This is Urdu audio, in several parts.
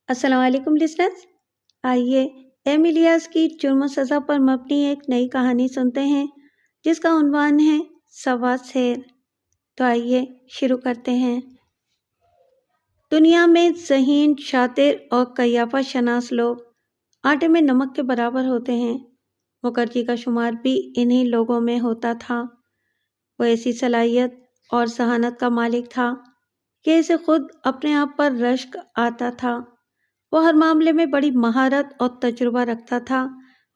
السلام علیکم لسنرز، آئیے ایمیلیاس کی جرم و سزا پر مبنی ایک نئی کہانی سنتے ہیں جس کا عنوان ہے سوا سیر۔ تو آئیے شروع کرتے ہیں۔ دنیا میں ذہین، شاطر اور قیافہ شناس لوگ آٹے میں نمک کے برابر ہوتے ہیں۔ مکھرجی کا شمار بھی انہی لوگوں میں ہوتا تھا۔ وہ ایسی صلاحیت اور ذہانت کا مالک تھا کہ اسے خود اپنے آپ پر رشک آتا تھا۔ وہ ہر معاملے میں بڑی مہارت اور تجربہ رکھتا تھا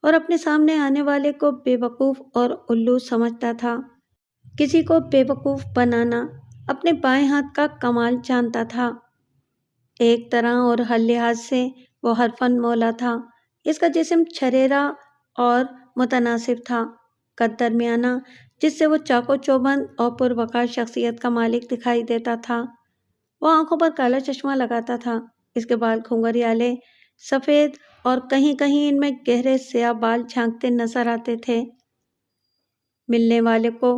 اور اپنے سامنے آنے والے کو بے وقوف اور الو سمجھتا تھا۔ کسی کو بے وقوف بنانا اپنے بائیں ہاتھ کا کمال جانتا تھا۔ ایک طرح اور ہر لحاظ سے وہ ہر فن مولا تھا۔ اس کا جسم چھریرا اور متناسب تھا، قد درمیانہ، جس سے وہ چاق و چوبند اور پروقار شخصیت کا مالک دکھائی دیتا تھا۔ وہ آنکھوں پر کالا چشمہ لگاتا تھا۔ اس کے بال گھنگھریالے، سفید اور کہیں کہیں ان میں گہرے سیاہ بال جھانکتے نظر آتے تھے۔ ملنے والے کو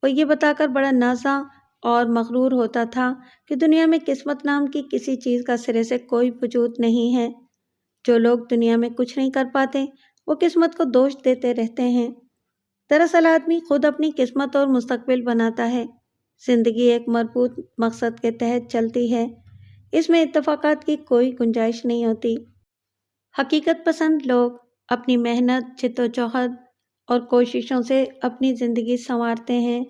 وہ یہ بتا کر بڑا نازاں اور مغرور ہوتا تھا کہ دنیا میں قسمت نام کی کسی چیز کا سرے سے کوئی وجود نہیں ہے۔ جو لوگ دنیا میں کچھ نہیں کر پاتے وہ قسمت کو دوش دیتے رہتے ہیں۔ دراصل آدمی خود اپنی قسمت اور مستقبل بناتا ہے۔ زندگی ایک مربوط مقصد کے تحت چلتی ہے، اس میں اتفاقات کی کوئی گنجائش نہیں ہوتی۔ حقیقت پسند لوگ اپنی محنت، جد و جہد اور کوششوں سے اپنی زندگی سنوارتے ہیں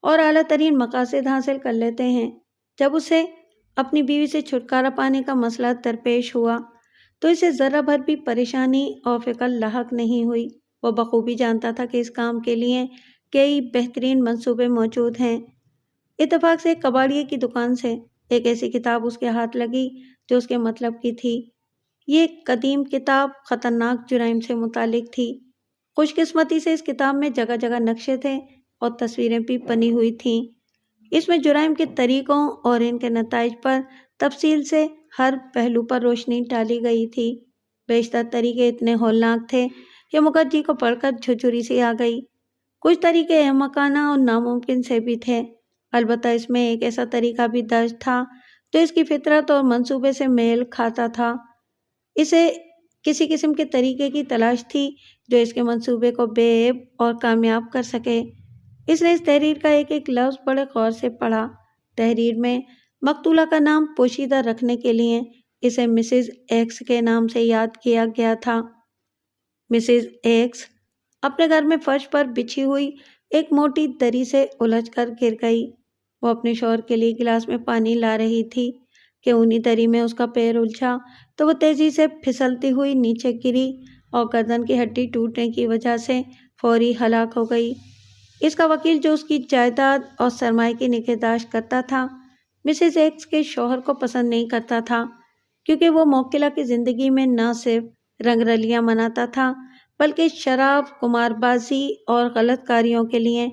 اور اعلیٰ ترین مقاصد حاصل کر لیتے ہیں۔ جب اسے اپنی بیوی سے چھٹکارا پانے کا مسئلہ درپیش ہوا تو اسے ذرہ بھر بھی پریشانی اور فکر لاحق نہیں ہوئی۔ وہ بخوبی جانتا تھا کہ اس کام کے لیے کئی بہترین منصوبے موجود ہیں۔ اتفاق سے ایک کباڑیے کی دکان سے ایک ایسی کتاب اس کے ہاتھ لگی جو اس کے مطلب کی تھی۔ یہ قدیم کتاب خطرناک جرائم سے متعلق تھی۔ خوش قسمتی سے اس کتاب میں جگہ جگہ نقشے تھے اور تصویریں بھی بنی ہوئی تھیں۔ اس میں جرائم کے طریقوں اور ان کے نتائج پر تفصیل سے ہر پہلو پر روشنی ڈالی گئی تھی۔ بیشتر طریقے اتنے ہولناک تھے کہ مکھرجی کو پڑھ کر جھرجھری سی آ گئی۔ کچھ طریقے احمقانہ اور ناممکن سے بھی تھے، البتہ اس میں ایک ایسا طریقہ بھی درج تھا جو اس کی فطرت اور منصوبے سے میل کھاتا تھا۔ اسے کسی قسم کے طریقے کی تلاش تھی جو اس کے منصوبے کو بے عیب اور کامیاب کر سکے۔ اس نے اس تحریر کا ایک ایک لفظ بڑے غور سے پڑھا۔ تحریر میں مقتولہ کا نام پوشیدہ رکھنے کے لیے اسے مسز ایکس کے نام سے یاد کیا گیا تھا۔ مسز ایکس اپنے گھر میں فرش پر بچھی ہوئی ایک موٹی دری سے الجھ کر گر گئی۔ وہ اپنے شوہر کے لیے گلاس میں پانی لا رہی تھی کہ انہی دری میں اس کا پیر الجھا تو وہ تیزی سے پھسلتی ہوئی نیچے گری اور گردن کی ہڈی ٹوٹنے کی وجہ سے فوری ہلاک ہو گئی۔ اس کا وکیل جو اس کی جائیداد اور سرمایہ کی نگہداشت کرتا تھا، مسز ایکس کے شوہر کو پسند نہیں کرتا تھا، کیونکہ وہ موکلہ کی زندگی میں نہ صرف رنگ رلیاں مناتا تھا بلکہ شراب، قمار بازی اور غلط کاریوں کے لیے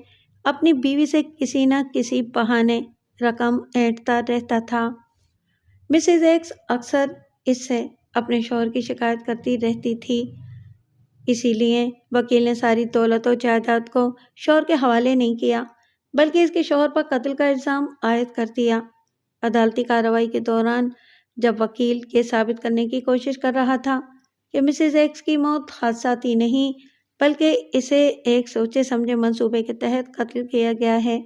اپنی بیوی سے کسی نہ کسی بہانے رقم اینٹھتا رہتا تھا۔ مسز ایکس اکثر اس سے اپنے شوہر کی شکایت کرتی رہتی تھی۔ اسی لیے وکیل نے ساری دولت و جائیداد کو شوہر کے حوالے نہیں کیا بلکہ اس کے شوہر پر قتل کا الزام عائد کر دیا۔ عدالتی کارروائی کے دوران جب وکیل یہ ثابت کرنے کی کوشش کر رہا تھا کہ مسز ایکس کی موت حادثاتی نہیں بلکہ اسے ایک سوچے سمجھے منصوبے کے تحت قتل کیا گیا ہے،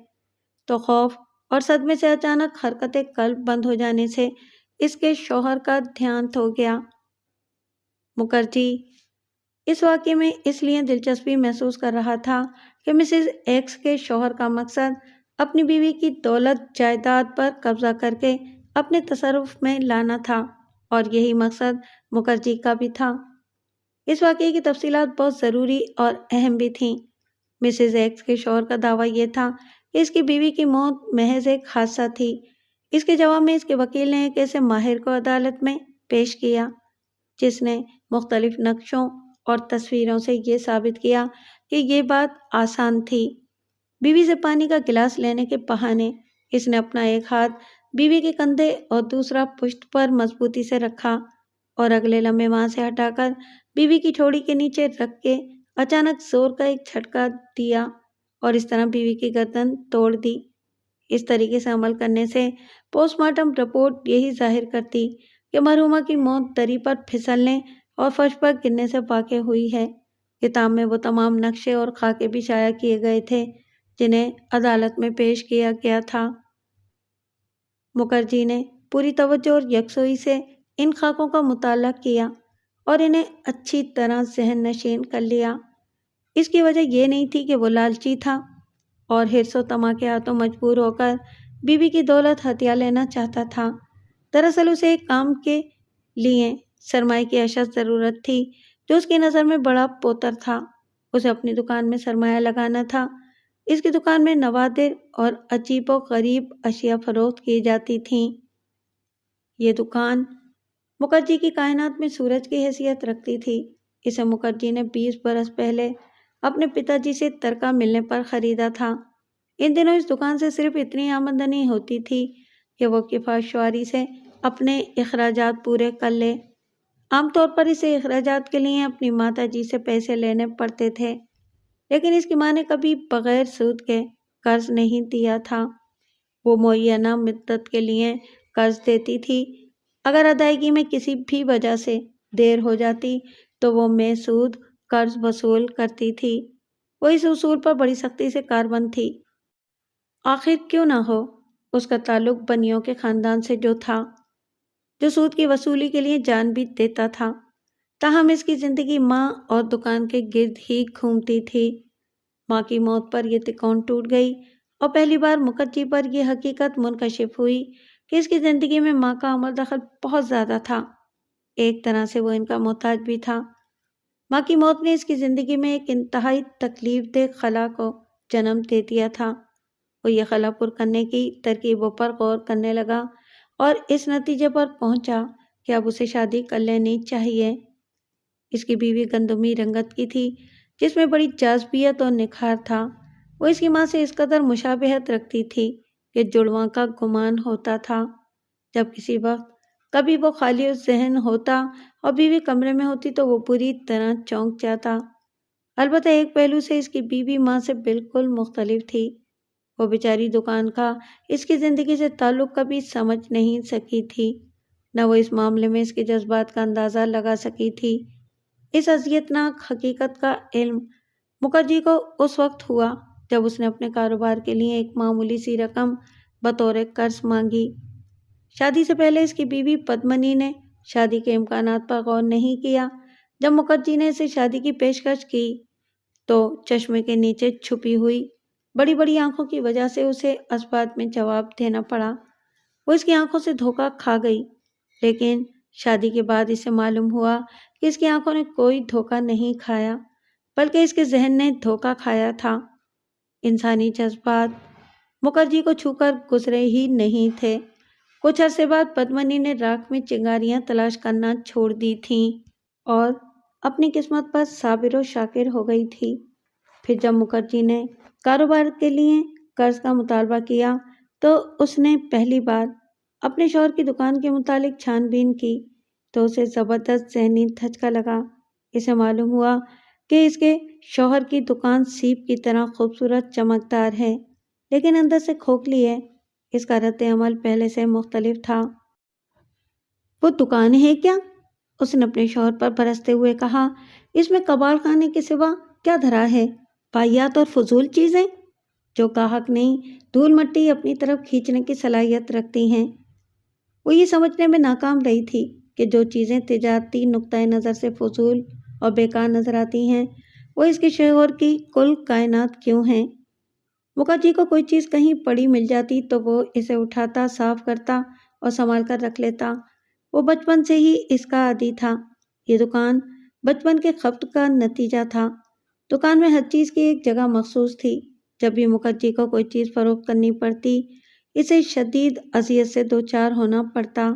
تو خوف اور صدمے سے اچانک حرکت قلب بند ہو جانے سے اس کے شوہر کا دیہانت ہو گیا۔ مکھرجی اس واقعے میں اس لیے دلچسپی محسوس کر رہا تھا کہ مسز ایکس کے شوہر کا مقصد اپنی بیوی کی دولت جائیداد پر قبضہ کر کے اپنے تصرف میں لانا تھا، اور یہی مقصد مکھرجی کا بھی تھا۔ اس واقعے کی تفصیلات بہت ضروری اور اہم بھی تھیں۔ مسز ایکس کے شوہر کا دعویٰ یہ تھا کہ اس کی بیوی کی موت محض ایک حادثہ تھی۔ اس کے جواب میں اس کے وکیل نے ایک ایسے ماہر کو عدالت میں پیش کیا جس نے مختلف نقشوں اور تصویروں سے یہ ثابت کیا کہ یہ بات آسان تھی۔ بیوی سے پانی کا گلاس لینے کے بہانے اس نے اپنا ایک ہاتھ بیوی کے کندھے اور دوسرا پشت پر مضبوطی سے رکھا اور اگلے لمحے وہاں سے ہٹا کر بیوی کی ٹھوڑی کے نیچے رکھ کے اچانک زور کا ایک جھٹکا دیا اور اس طرح بیوی کی گردن توڑ دی۔ اس طریقے سے عمل کرنے سے پوسٹ مارٹم رپورٹ یہی ظاہر کرتی کہ مرحومہ کی موت دری پر پھسلنے اور فرش پر گرنے سے واقع ہوئی ہے۔ کتاب میں وہ تمام نقشے اور خاکے بھی شائع کیے گئے تھے جنہیں عدالت میں پیش کیا گیا تھا۔ مکھرجی نے پوری توجہ اور یکسوئی سے ان خاکوں کا مطالعہ کیا اور انہیں اچھی طرح ذہن نشین کر لیا۔ اس کی وجہ یہ نہیں تھی کہ وہ لالچی تھا اور حرص و طمع کے ہاتھوں مجبور ہو کر بیوی کی دولت ہتھیا لینا چاہتا تھا۔ دراصل اسے ایک کام کے لیے سرمایہ کی اشد ضرورت تھی جو اس کی نظر میں بڑا پوتر تھا۔ اسے اپنی دکان میں سرمایہ لگانا تھا۔ اس کی دکان میں نوادر اور عجیب و غریب اشیاء فروخت کی جاتی تھیں۔ یہ دکان مکھرجی کی کائنات میں سورج کی حیثیت رکھتی تھی۔ اسے مکھرجی نے 20 برس پہلے اپنے پتا جی سے ترکہ ملنے پر خریدا تھا۔ ان دنوں اس دکان سے صرف اتنی آمدنی ہوتی تھی کہ وہ کفایت شعاری سے اپنے اخراجات پورے کر لے۔ عام طور پر اسے اخراجات کے لیے اپنی ماتا جی سے پیسے لینے پڑتے تھے، لیکن اس کی ماں نے کبھی بغیر سود کے قرض نہیں دیا تھا۔ وہ معینہ مدت کے لیے قرض دیتی تھی۔ اگر ادائیگی میں کسی بھی وجہ سے دیر ہو جاتی تو وہ بے سود قرض وصول کرتی تھی۔ وہ اس اصول پر بڑی سختی سے کاربند تھی۔ آخر کیوں نہ ہو، اس کا تعلق بنیوں کے خاندان سے جو تھا، جو سود کی وصولی کے لیے جان بھی دیتا تھا۔ تاہم اس کی زندگی ماں اور دکان کے گرد ہی گھومتی تھی۔ ماں کی موت پر یہ تکون ٹوٹ گئی اور پہلی بار مکھرجی پر یہ حقیقت منکشف ہوئی کہ اس کی زندگی میں ماں کا عمل دخل بہت زیادہ تھا۔ ایک طرح سے وہ ان کا محتاج بھی تھا۔ ماں کی موت نے اس کی زندگی میں ایک انتہائی تکلیف دہ خلا کو جنم دے دیا تھا۔ وہ یہ خلا پر کرنے کی ترکیبوں پر غور کرنے لگا اور اس نتیجے پر پہنچا کہ اب اسے شادی کر لینی چاہیے۔ اس کی بیوی گندمی رنگت کی تھی جس میں بڑی جاذبیت اور نکھار تھا۔ وہ اس کی ماں سے اس قدر مشابہت رکھتی تھی کہ جڑواں کا گمان ہوتا تھا۔ جب کسی وقت کبھی وہ خالی الذہن ہوتا اور بیوی کمرے میں ہوتی تو وہ پوری طرح چونک جاتا۔ البتہ ایک پہلو سے اس کی بیوی ماں سے بالکل مختلف تھی۔ وہ بیچاری دکان کا اس کی زندگی سے تعلق کبھی سمجھ نہیں سکی تھی، نہ وہ اس معاملے میں اس کے جذبات کا اندازہ لگا سکی تھی۔ اس اذیتناک حقیقت کا علم مکھرجی کو اس وقت ہوا جب اس نے اپنے کاروبار کے لیے ایک معمولی سی رقم بطور قرض مانگی۔ شادی سے پہلے اس کی بیوی پدمنی نے شادی کے امکانات پر غور نہیں کیا۔ جب مکھرجی نے اسے شادی کی پیشکش کی تو چشمے کے نیچے چھپی ہوئی بڑی بڑی آنکھوں کی وجہ سے اسے اس بات میں جواب دینا پڑا۔ وہ اس کی آنکھوں سے دھوکہ کھا گئی، لیکن شادی کے بعد اسے معلوم ہوا کہ اس کی آنکھوں نے کوئی دھوکہ نہیں کھایا بلکہ اس کے ذہن نے دھوکہ کھایا تھا۔ انسانی جذبات مکھرجی کو چھو کر گزرے ہی نہیں تھے۔ کچھ عرصے بعد پدمنی نے راکھ میں چنگاریاں تلاش کرنا چھوڑ دی تھیں اور اپنی قسمت پر صابر و شاکر ہو گئی تھی۔ پھر جب مکھرجی نے کاروبار کے لیے قرض کا مطالبہ کیا تو اس نے پہلی بار اپنے شوہر کی دکان کے متعلق چھان بین کی تو اسے زبردست ذہنی دھچکا لگا۔ اسے معلوم ہوا کہ اس کے شوہر کی دکان سیپ کی طرح خوبصورت چمکدار ہے لیکن اندر سے کھوکھلی ہے۔ اس کا رد عمل پہلے سے مختلف تھا۔ وہ دکان ہے کیا؟ اس نے اپنے شوہر پر برستے ہوئے کہا۔ اس میں کباڑ خانے کے سوا کیا دھرا ہے؟ واہیات اور فضول چیزیں جو گاہک نہیں دھول مٹی اپنی طرف کھینچنے کی صلاحیت رکھتی ہیں۔ وہ یہ سمجھنے میں ناکام رہی تھی کہ جو چیزیں تجارتی نقطۂ نظر سے فضول اور بیکار نظر آتی ہیں وہ اس کے شوہر کی کل کائنات کیوں ہیں۔ مکھرجی کو کوئی چیز کہیں پڑی مل جاتی تو وہ اسے اٹھاتا، صاف کرتا اور سنبھال کر رکھ لیتا۔ وہ بچپن سے ہی اس کا عادی تھا۔ یہ دکان بچپن کے خبط کا نتیجہ تھا۔ دکان میں ہر چیز کی ایک جگہ مخصوص تھی۔ جب بھی مکھرجی کو کوئی چیز فروخت کرنی پڑتی اسے شدید اذیت سے دوچار ہونا پڑتا،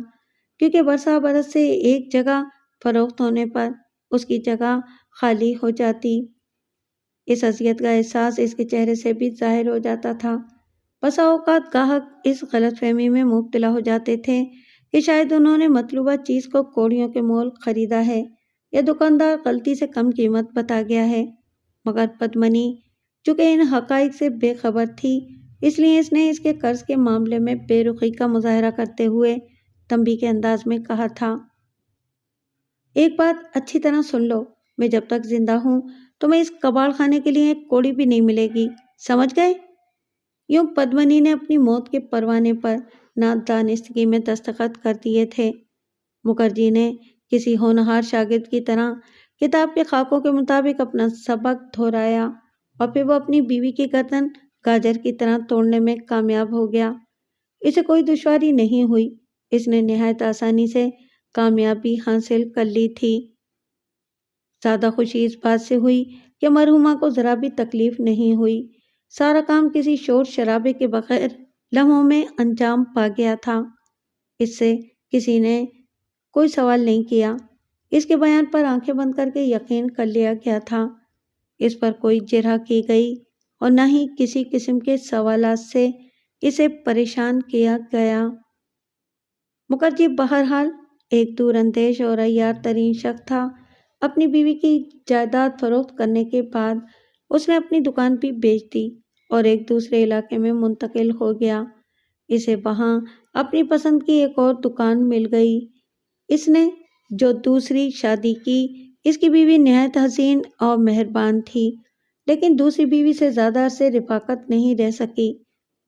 کیونکہ برسا برس سے ایک جگہ فروخت ہونے پر اس کی جگہ خالی ہو جاتی۔ اس اذیت کا احساس اس کے چہرے سے بھی ظاہر ہو جاتا تھا۔ بسا اوقات گاہک اس غلط فہمی میں مبتلا ہو جاتے تھے کہ شاید انہوں نے مطلوبہ چیز کو کوڑیوں کے مول خریدا ہے یا دکاندار غلطی سے کم قیمت بتا گیا ہے، مگر پدمنی چونکہ ان حقائق سے بے خبر تھی اس لیے اس نے اس کے قرض کے معاملے میں بے رخی کا مظاہرہ کرتے ہوئے تنبیہ کے انداز میں کہا تھا۔ ایک بات اچھی طرح سن لو، میں جب تک زندہ ہوں تمہیں اس کباڑ خانے کے لیے ایک کوڑی بھی نہیں ملے گی، سمجھ گئے؟ یوں پدمنی نے اپنی موت کے پروانے پر نادانستگی میں دستخط کر دیے تھے۔ مکھرجی نے کسی ہونہار شاگرد کی طرح کتاب کے خاکوں کے مطابق اپنا سبق دہرایا اور پھر وہ اپنی بیوی کی گردن گاجر کی طرح توڑنے میں کامیاب ہو گیا۔ اسے کوئی دشواری نہیں ہوئی، اس نے نہایت آسانی سے کامیابی حاصل کر لی تھی۔ زیادہ خوشی اس بات سے ہوئی کہ مرحومہ کو ذرا بھی تکلیف نہیں ہوئی۔ سارا کام کسی شور شرابے کے بغیر لمحوں میں انجام پا گیا تھا۔ اس سے کسی نے کوئی سوال نہیں کیا، اس کے بیان پر آنکھیں بند کر کے یقین کر لیا گیا تھا۔ اس پر کوئی جرح کی گئی اور نہ ہی کسی قسم کے سوالات سے اسے پریشان کیا گیا۔ مکھرجی بہرحال ایک دور اندیش اور عیار ترین شخص تھا۔ اپنی بیوی کی جائیداد فروخت کرنے کے بعد اس نے اپنی دکان بھی بیچ دی اور ایک دوسرے علاقے میں منتقل ہو گیا۔ اسے وہاں اپنی پسند کی ایک اور دکان مل گئی۔ اس نے جو دوسری شادی کی، اس کی بیوی نہایت حسین اور مہربان تھی، لیکن دوسری بیوی سے زیادہ عرصے رفاقت نہیں رہ سکی۔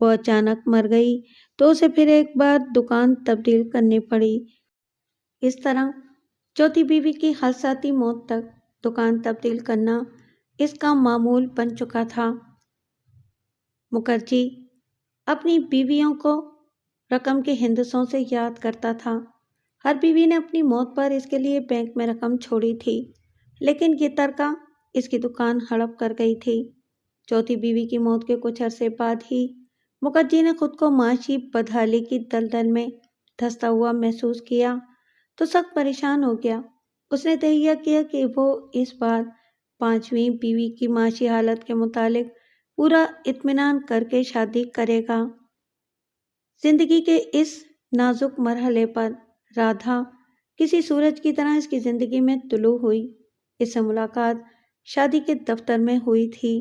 وہ اچانک مر گئی تو اسے پھر ایک بار دکان تبدیل کرنی پڑی۔ اس طرح چوتھی بیوی کی حادثاتی موت تک دکان تبدیل کرنا اس کا معمول بن چکا تھا۔ مکھرجی اپنی بیویوں کو رقم کے ہندسوں سے یاد کرتا تھا۔ ہر بیوی نے اپنی موت پر اس کے لیے بینک میں رقم چھوڑی تھی، لیکن یہ ترکہ اس کی دکان ہڑپ کر گئی تھی۔ چوتھی بیوی کی موت کے کچھ عرصے بعد ہی مکھرجی نے خود کو معاشی بدحالی کی دلدل میں دھنستا ہوا محسوس کیا تو سخت پریشان ہو گیا۔ اس نے تہیہ کیا کہ وہ اس بار پانچویں بیوی کی معاشی حالت کے متعلق پورا اطمینان کر کے شادی کرے گا۔ زندگی کے اس نازک مرحلے پر رادھا کسی سورج کی طرح اس کی زندگی میں طلوع ہوئی۔ اس سے ملاقات شادی کے دفتر میں ہوئی تھی۔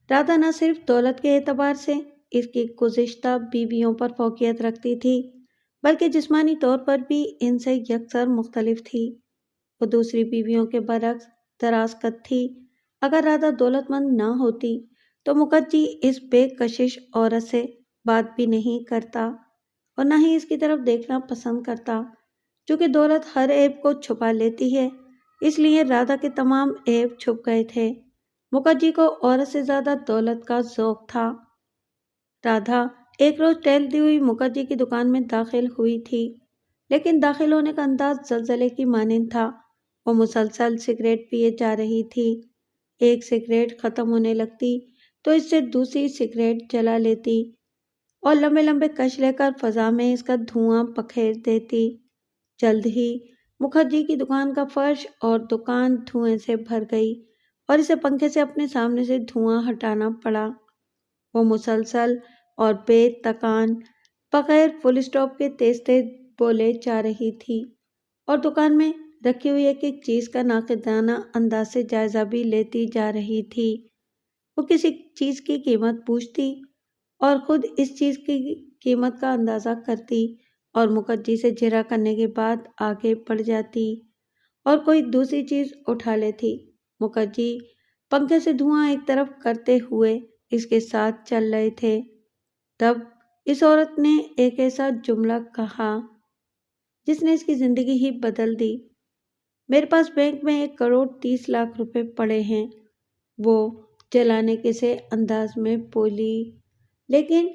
رادھا نہ صرف دولت کے اعتبار سے اس کی گزشتہ بیویوں پر فوقیت رکھتی تھی، بلکہ جسمانی طور پر بھی ان سے یکسر مختلف تھی۔ وہ دوسری بیویوں کے برعکس دراز قد تھی۔ اگر رادھا دولت مند نہ ہوتی تو مکھرجی اس بے کشش عورت سے بات بھی نہیں کرتا اور نہ ہی اس کی طرف دیکھنا پسند کرتا۔ چونکہ دولت ہر عیب کو چھپا لیتی ہے، اس لیے رادھا کے تمام عیب چھپ گئے تھے۔ مکھرجی کو عورت سے زیادہ دولت کا ذوق تھا۔ رادھا ایک روز ٹہلتی ہوئی مکھرجی کی دکان میں داخل ہوئی تھی، لیکن داخل ہونے کا انداز زلزلے کی مانند تھا۔ وہ مسلسل سگریٹ پیے جا رہی تھی۔ ایک سگریٹ ختم ہونے لگتی تو اس سے دوسری سگریٹ جلا لیتی اور لمبے لمبے کش لے کر فضا میں اس کا دھواں بکھیر دیتی۔ جلد ہی مکھرجی کی دکان کا فرش اور دکان دھوئیں سے بھر گئی اور اسے پنکھے سے اپنے سامنے سے دھواں ہٹانا پڑا۔ وہ مسلسل اور بے تکان بغیر فل اسٹاپ کے تیز تیز بولے جا رہی تھی اور دکان میں رکھی ہوئی ایک ایک چیز کا ناقدانہ انداز سے جائزہ بھی لیتی جا رہی تھی۔ وہ کسی چیز کی قیمت پوچھتی اور خود اس چیز کی قیمت کا اندازہ کرتی اور مکھرجی سے جرح کرنے کے بعد آگے بڑھ جاتی اور کوئی دوسری چیز اٹھا لیتی۔ مکھرجی پنکھے سے دھواں ایک طرف کرتے ہوئے اس کے ساتھ چل رہے تھے۔ تب اس عورت نے ایک ایسا جملہ کہا جس نے اس کی زندگی ہی بدل دی۔ میرے پاس بینک میں 1,30,00,000 روپے پڑے ہیں، وہ جلانے کے سے انداز میں بولی، لیکن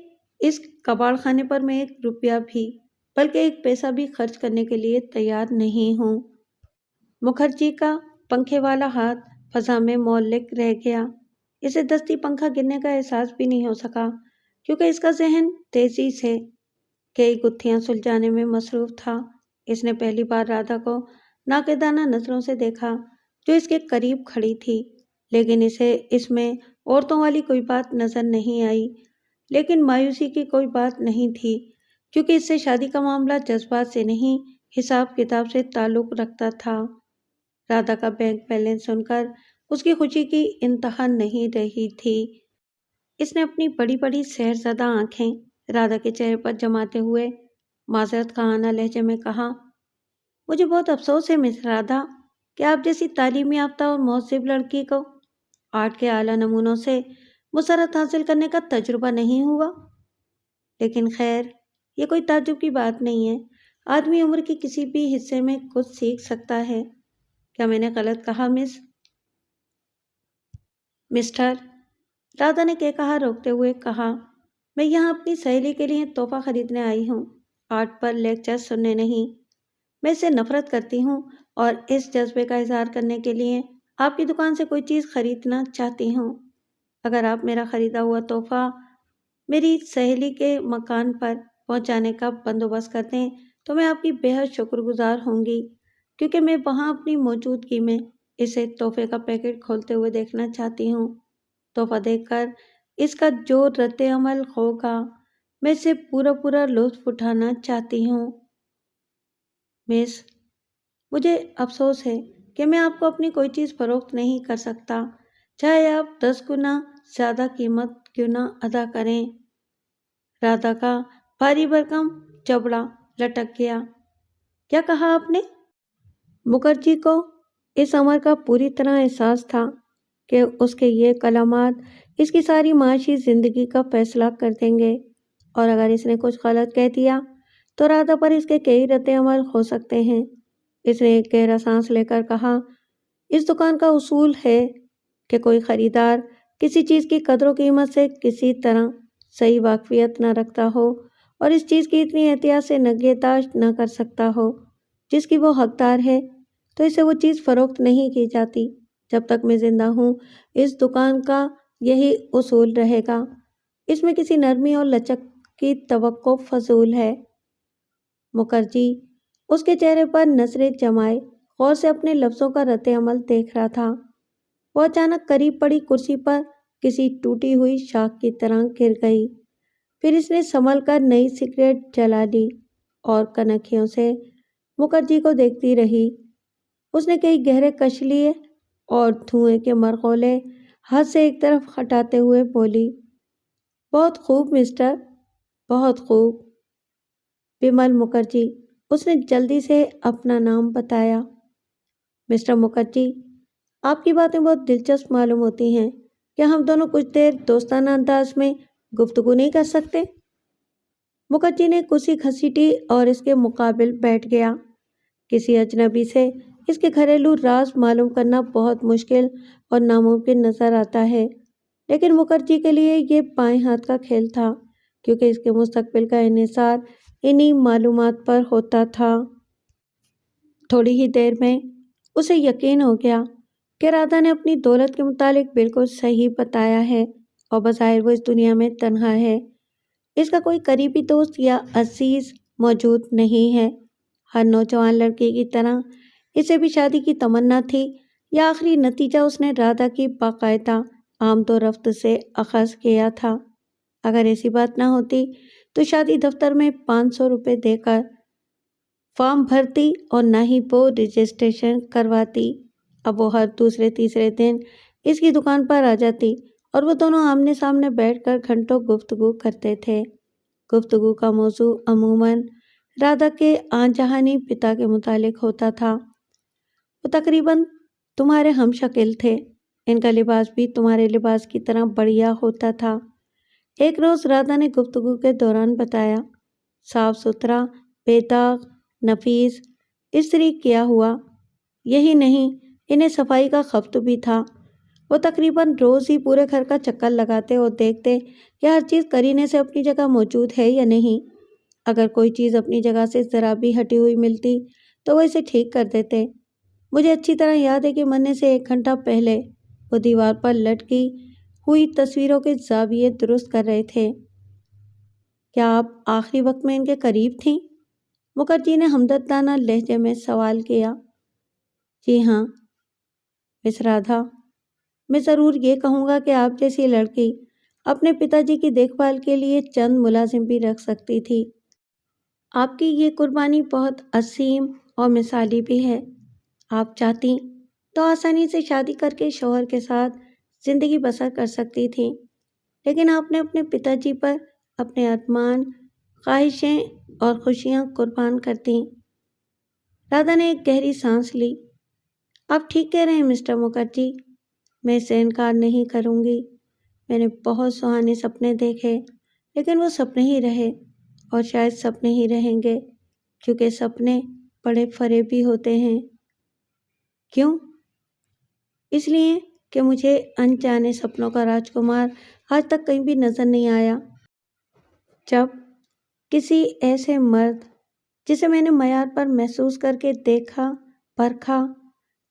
اس کباڑ خانے پر میں 1 روپیہ بھی بلکہ 1 پیسہ بھی خرچ کرنے کے لیے تیار نہیں ہوں۔ مکھرجی کا پنکھے والا ہاتھ فضا میں معلق رہ گیا۔ اسے دستی پنکھا گرنے کا احساس بھی نہیں ہو سکا، کیونکہ اس کا ذہن تیزی سے کئی گتھیاں سلجھانے میں مصروف تھا۔ اس نے پہلی بار رادھا کو ناقدانہ نظروں سے دیکھا جو اس کے قریب کھڑی تھی، لیکن اسے اس میں عورتوں والی کوئی بات نظر نہیں آئی۔ لیکن مایوسی کی کوئی بات نہیں تھی، کیونکہ اس سے شادی کا معاملہ جذبات سے نہیں حساب کتاب سے تعلق رکھتا تھا۔ رادھا کا بینک بیلنس سن کر اس کی خوشی کی انتہا نہیں رہی تھی۔ اس نے اپنی بڑی بڑی سحرزدہ آنکھیں رادھا کے چہرے پر جماتے ہوئے معذرت خانہ لہجے میں کہا، مجھے بہت افسوس ہے مس رادھا کہ آپ جیسی تعلیم یافتہ اور مہذب لڑکی کو آرٹ کے اعلیٰ نمونوں سے مسرت حاصل کرنے کا تجربہ نہیں ہوا، لیکن خیر یہ کوئی تعجب کی بات نہیں ہے، آدمی عمر کے کسی بھی حصے میں کچھ سیکھ سکتا ہے۔ کیا میں نے غلط کہا مسٹر؟ رادھا نے کہا روکتے ہوئے کہا، میں یہاں اپنی سہیلی کے لیے تحفہ خریدنے آئی ہوں، آرٹ پر لیکچر سننے نہیں۔ میں اسے نفرت کرتی ہوں اور اس جذبے کا اظہار کرنے کے لیے آپ کی دکان سے کوئی چیز خریدنا چاہتی ہوں۔ اگر آپ میرا خریدا ہوا تحفہ میری سہیلی کے مکان پر پہنچانے کا بندوبست کر دیں تو میں آپ کی بے حد شکر گزار ہوں گی، کیونکہ میں وہاں اپنی موجودگی میں اسے تحفے کا پیکٹ کھولتے ہوئے دیکھنا چاہتی ہوں۔ تحفہ دیکھ کر اس کا جو رد عمل ہوگا میں اسے پورا لطف اٹھانا چاہتی ہوں۔ مس، مجھے افسوس ہے کہ میں آپ کو اپنی کوئی چیز فروخت نہیں کر سکتا، چاہے آپ 10 گنا زیادہ قیمت کیوں نہ ادا کریں۔ رادھا کا بھاری بھرکم جبڑا لٹک گیا۔ کیا کہا آپ نے؟ مکھرجی کو اس امر کا پوری طرح احساس تھا کہ اس کے یہ کلمات اس کی ساری معاشی زندگی کا فیصلہ کر دیں گے، اور اگر اس نے کچھ غلط کہہ دیا تو رادھا پر اس کے کئی رد عمل ہو سکتے ہیں۔ اس نے ایک گہرا سانس لے کر کہا، اس دکان کا اصول ہے کہ کوئی خریدار کسی چیز کی قدر و قیمت سے کسی طرح صحیح واقفیت نہ رکھتا ہو اور اس چیز کی اتنی احتیاط سے نگہداشت نہ کر سکتا ہو جس کی وہ حقدار ہے، تو اسے وہ چیز فروخت نہیں کی جاتی۔ جب تک میں زندہ ہوں اس دکان کا یہی اصول رہے گا۔ اس میں کسی نرمی اور لچک کی توقع فضول ہے۔ مکھرجی اس کے چہرے پر نظریں جمائے غور سے اپنے لفظوں کا رد عمل دیکھ رہا تھا۔ وہ اچانک قریب پڑی کرسی پر کسی ٹوٹی ہوئی شاخ کی طرح گر گئی۔ پھر اس نے سنبھل کر نئی سگریٹ جلا لی اور کنکھیوں سے مکھرجی کو دیکھتی رہی۔ اس نے کئی گہرے کش لیے اور دھوئیں کے مرغولے ہاتھ سے ایک طرف ہٹاتے ہوئے بولی، بہت خوب مسٹر، بہت خوب۔ بمل مکھرجی، اس نے جلدی سے اپنا نام بتایا۔ مسٹر مکھرجی، آپ کی باتیں بہت دلچسپ معلوم ہوتی ہیں، کیا ہم دونوں کچھ دیر دوستانہ انداز میں گفتگو نہیں کر سکتے؟ مکھرجی نے کرسی گھسیٹی اور اس کے مقابل بیٹھ گیا۔ کسی اجنبی سے اس کے گھریلو راز معلوم کرنا بہت مشکل اور ناممکن نظر آتا ہے، لیکن مکھرجی کے لیے یہ بائیں ہاتھ کا کھیل تھا، کیونکہ اس کے مستقبل کا انحصار انہی معلومات پر ہوتا تھا۔ تھوڑی ہی دیر میں اسے یقین ہو گیا کہ رادھا نے اپنی دولت کے متعلق بالکل صحیح بتایا ہے، اور بظاہر وہ اس دنیا میں تنہا ہے۔ اس کا کوئی قریبی دوست یا عزیز موجود نہیں ہے۔ ہر نوجوان لڑکی کی طرح اسے بھی شادی کی تمنا تھی، یا آخری نتیجہ اس نے رادھا کی باقاعدہ آمد و رفت سے اخذ کیا تھا۔ اگر ایسی بات نہ ہوتی تو شادی دفتر میں 500 روپے دے کر فارم بھرتی اور نہ ہی وہ رجسٹریشن کرواتی۔ اب وہ ہر دوسرے تیسرے دن اس کی دکان پر آ جاتی اور وہ دونوں آمنے سامنے بیٹھ کر گھنٹوں گفتگو کرتے تھے۔ گفتگو کا موضوع عموماً رادھا کے آن جہانی پتا کے متعلق ہوتا تھا۔ وہ تقریباً تمہارے ہم شکل تھے، ان کا لباس بھی تمہارے لباس کی طرح بڑھیا ہوتا تھا۔ ایک روز رادھا نے گفتگو کے دوران بتایا، صاف ستھرا، بے داغ، نفیس استری کیا ہوا۔ یہی نہیں، انہیں صفائی کا خفت بھی تھا۔ وہ تقریباً روز ہی پورے گھر کا چکر لگاتے اور دیکھتے کہ ہر چیز قرینے سے اپنی جگہ موجود ہے یا نہیں۔ اگر کوئی چیز اپنی جگہ سے ذرا بھی ہٹی ہوئی ملتی تو وہ اسے ٹھیک کر دیتے۔ مجھے اچھی طرح یاد ہے کہ مرنے سے 1 گھنٹہ پہلے وہ دیوار پر لٹکی ہوئی تصویروں کے زاویے درست کر رہے تھے۔ کیا آپ آخری وقت میں ان کے قریب تھیں؟ مکھرجی نے ہمدردانہ لہجے میں سوال کیا۔ جی ہاں مس رادھا، میں ضرور یہ کہوں گا کہ آپ جیسی لڑکی اپنے پتا جی کی دیکھ بھال کے لیے چند ملازم بھی رکھ سکتی تھی۔ آپ کی یہ قربانی بہت عظیم اور مثالی بھی ہے۔ آپ چاہتی تو آسانی سے شادی کر کے شوہر کے ساتھ زندگی بسر کر سکتی تھیں، لیکن آپ نے اپنے پتا جی پر اپنے ارمان، خواہشیں اور خوشیاں قربان کر دیں۔ رادھا نے ایک گہری سانس لی۔ آپ ٹھیک کہہ رہے ہیں مسٹر مکھرجی، میں اس سے انکار نہیں کروں گی۔ میں نے بہت سہانے سپنے دیکھے، لیکن وہ سپنے ہی رہے اور شاید سپنے ہی رہیں گے، کیونکہ سپنے بڑے فریبی ہوتے ہیں۔ کیوں؟ اس لیے کہ مجھے انجانے سپنوں کا راجکمار آج تک کہیں بھی نظر نہیں آیا۔ جب کسی ایسے مرد جسے میں نے معیار پر محسوس کر کے دیکھا، پرکھا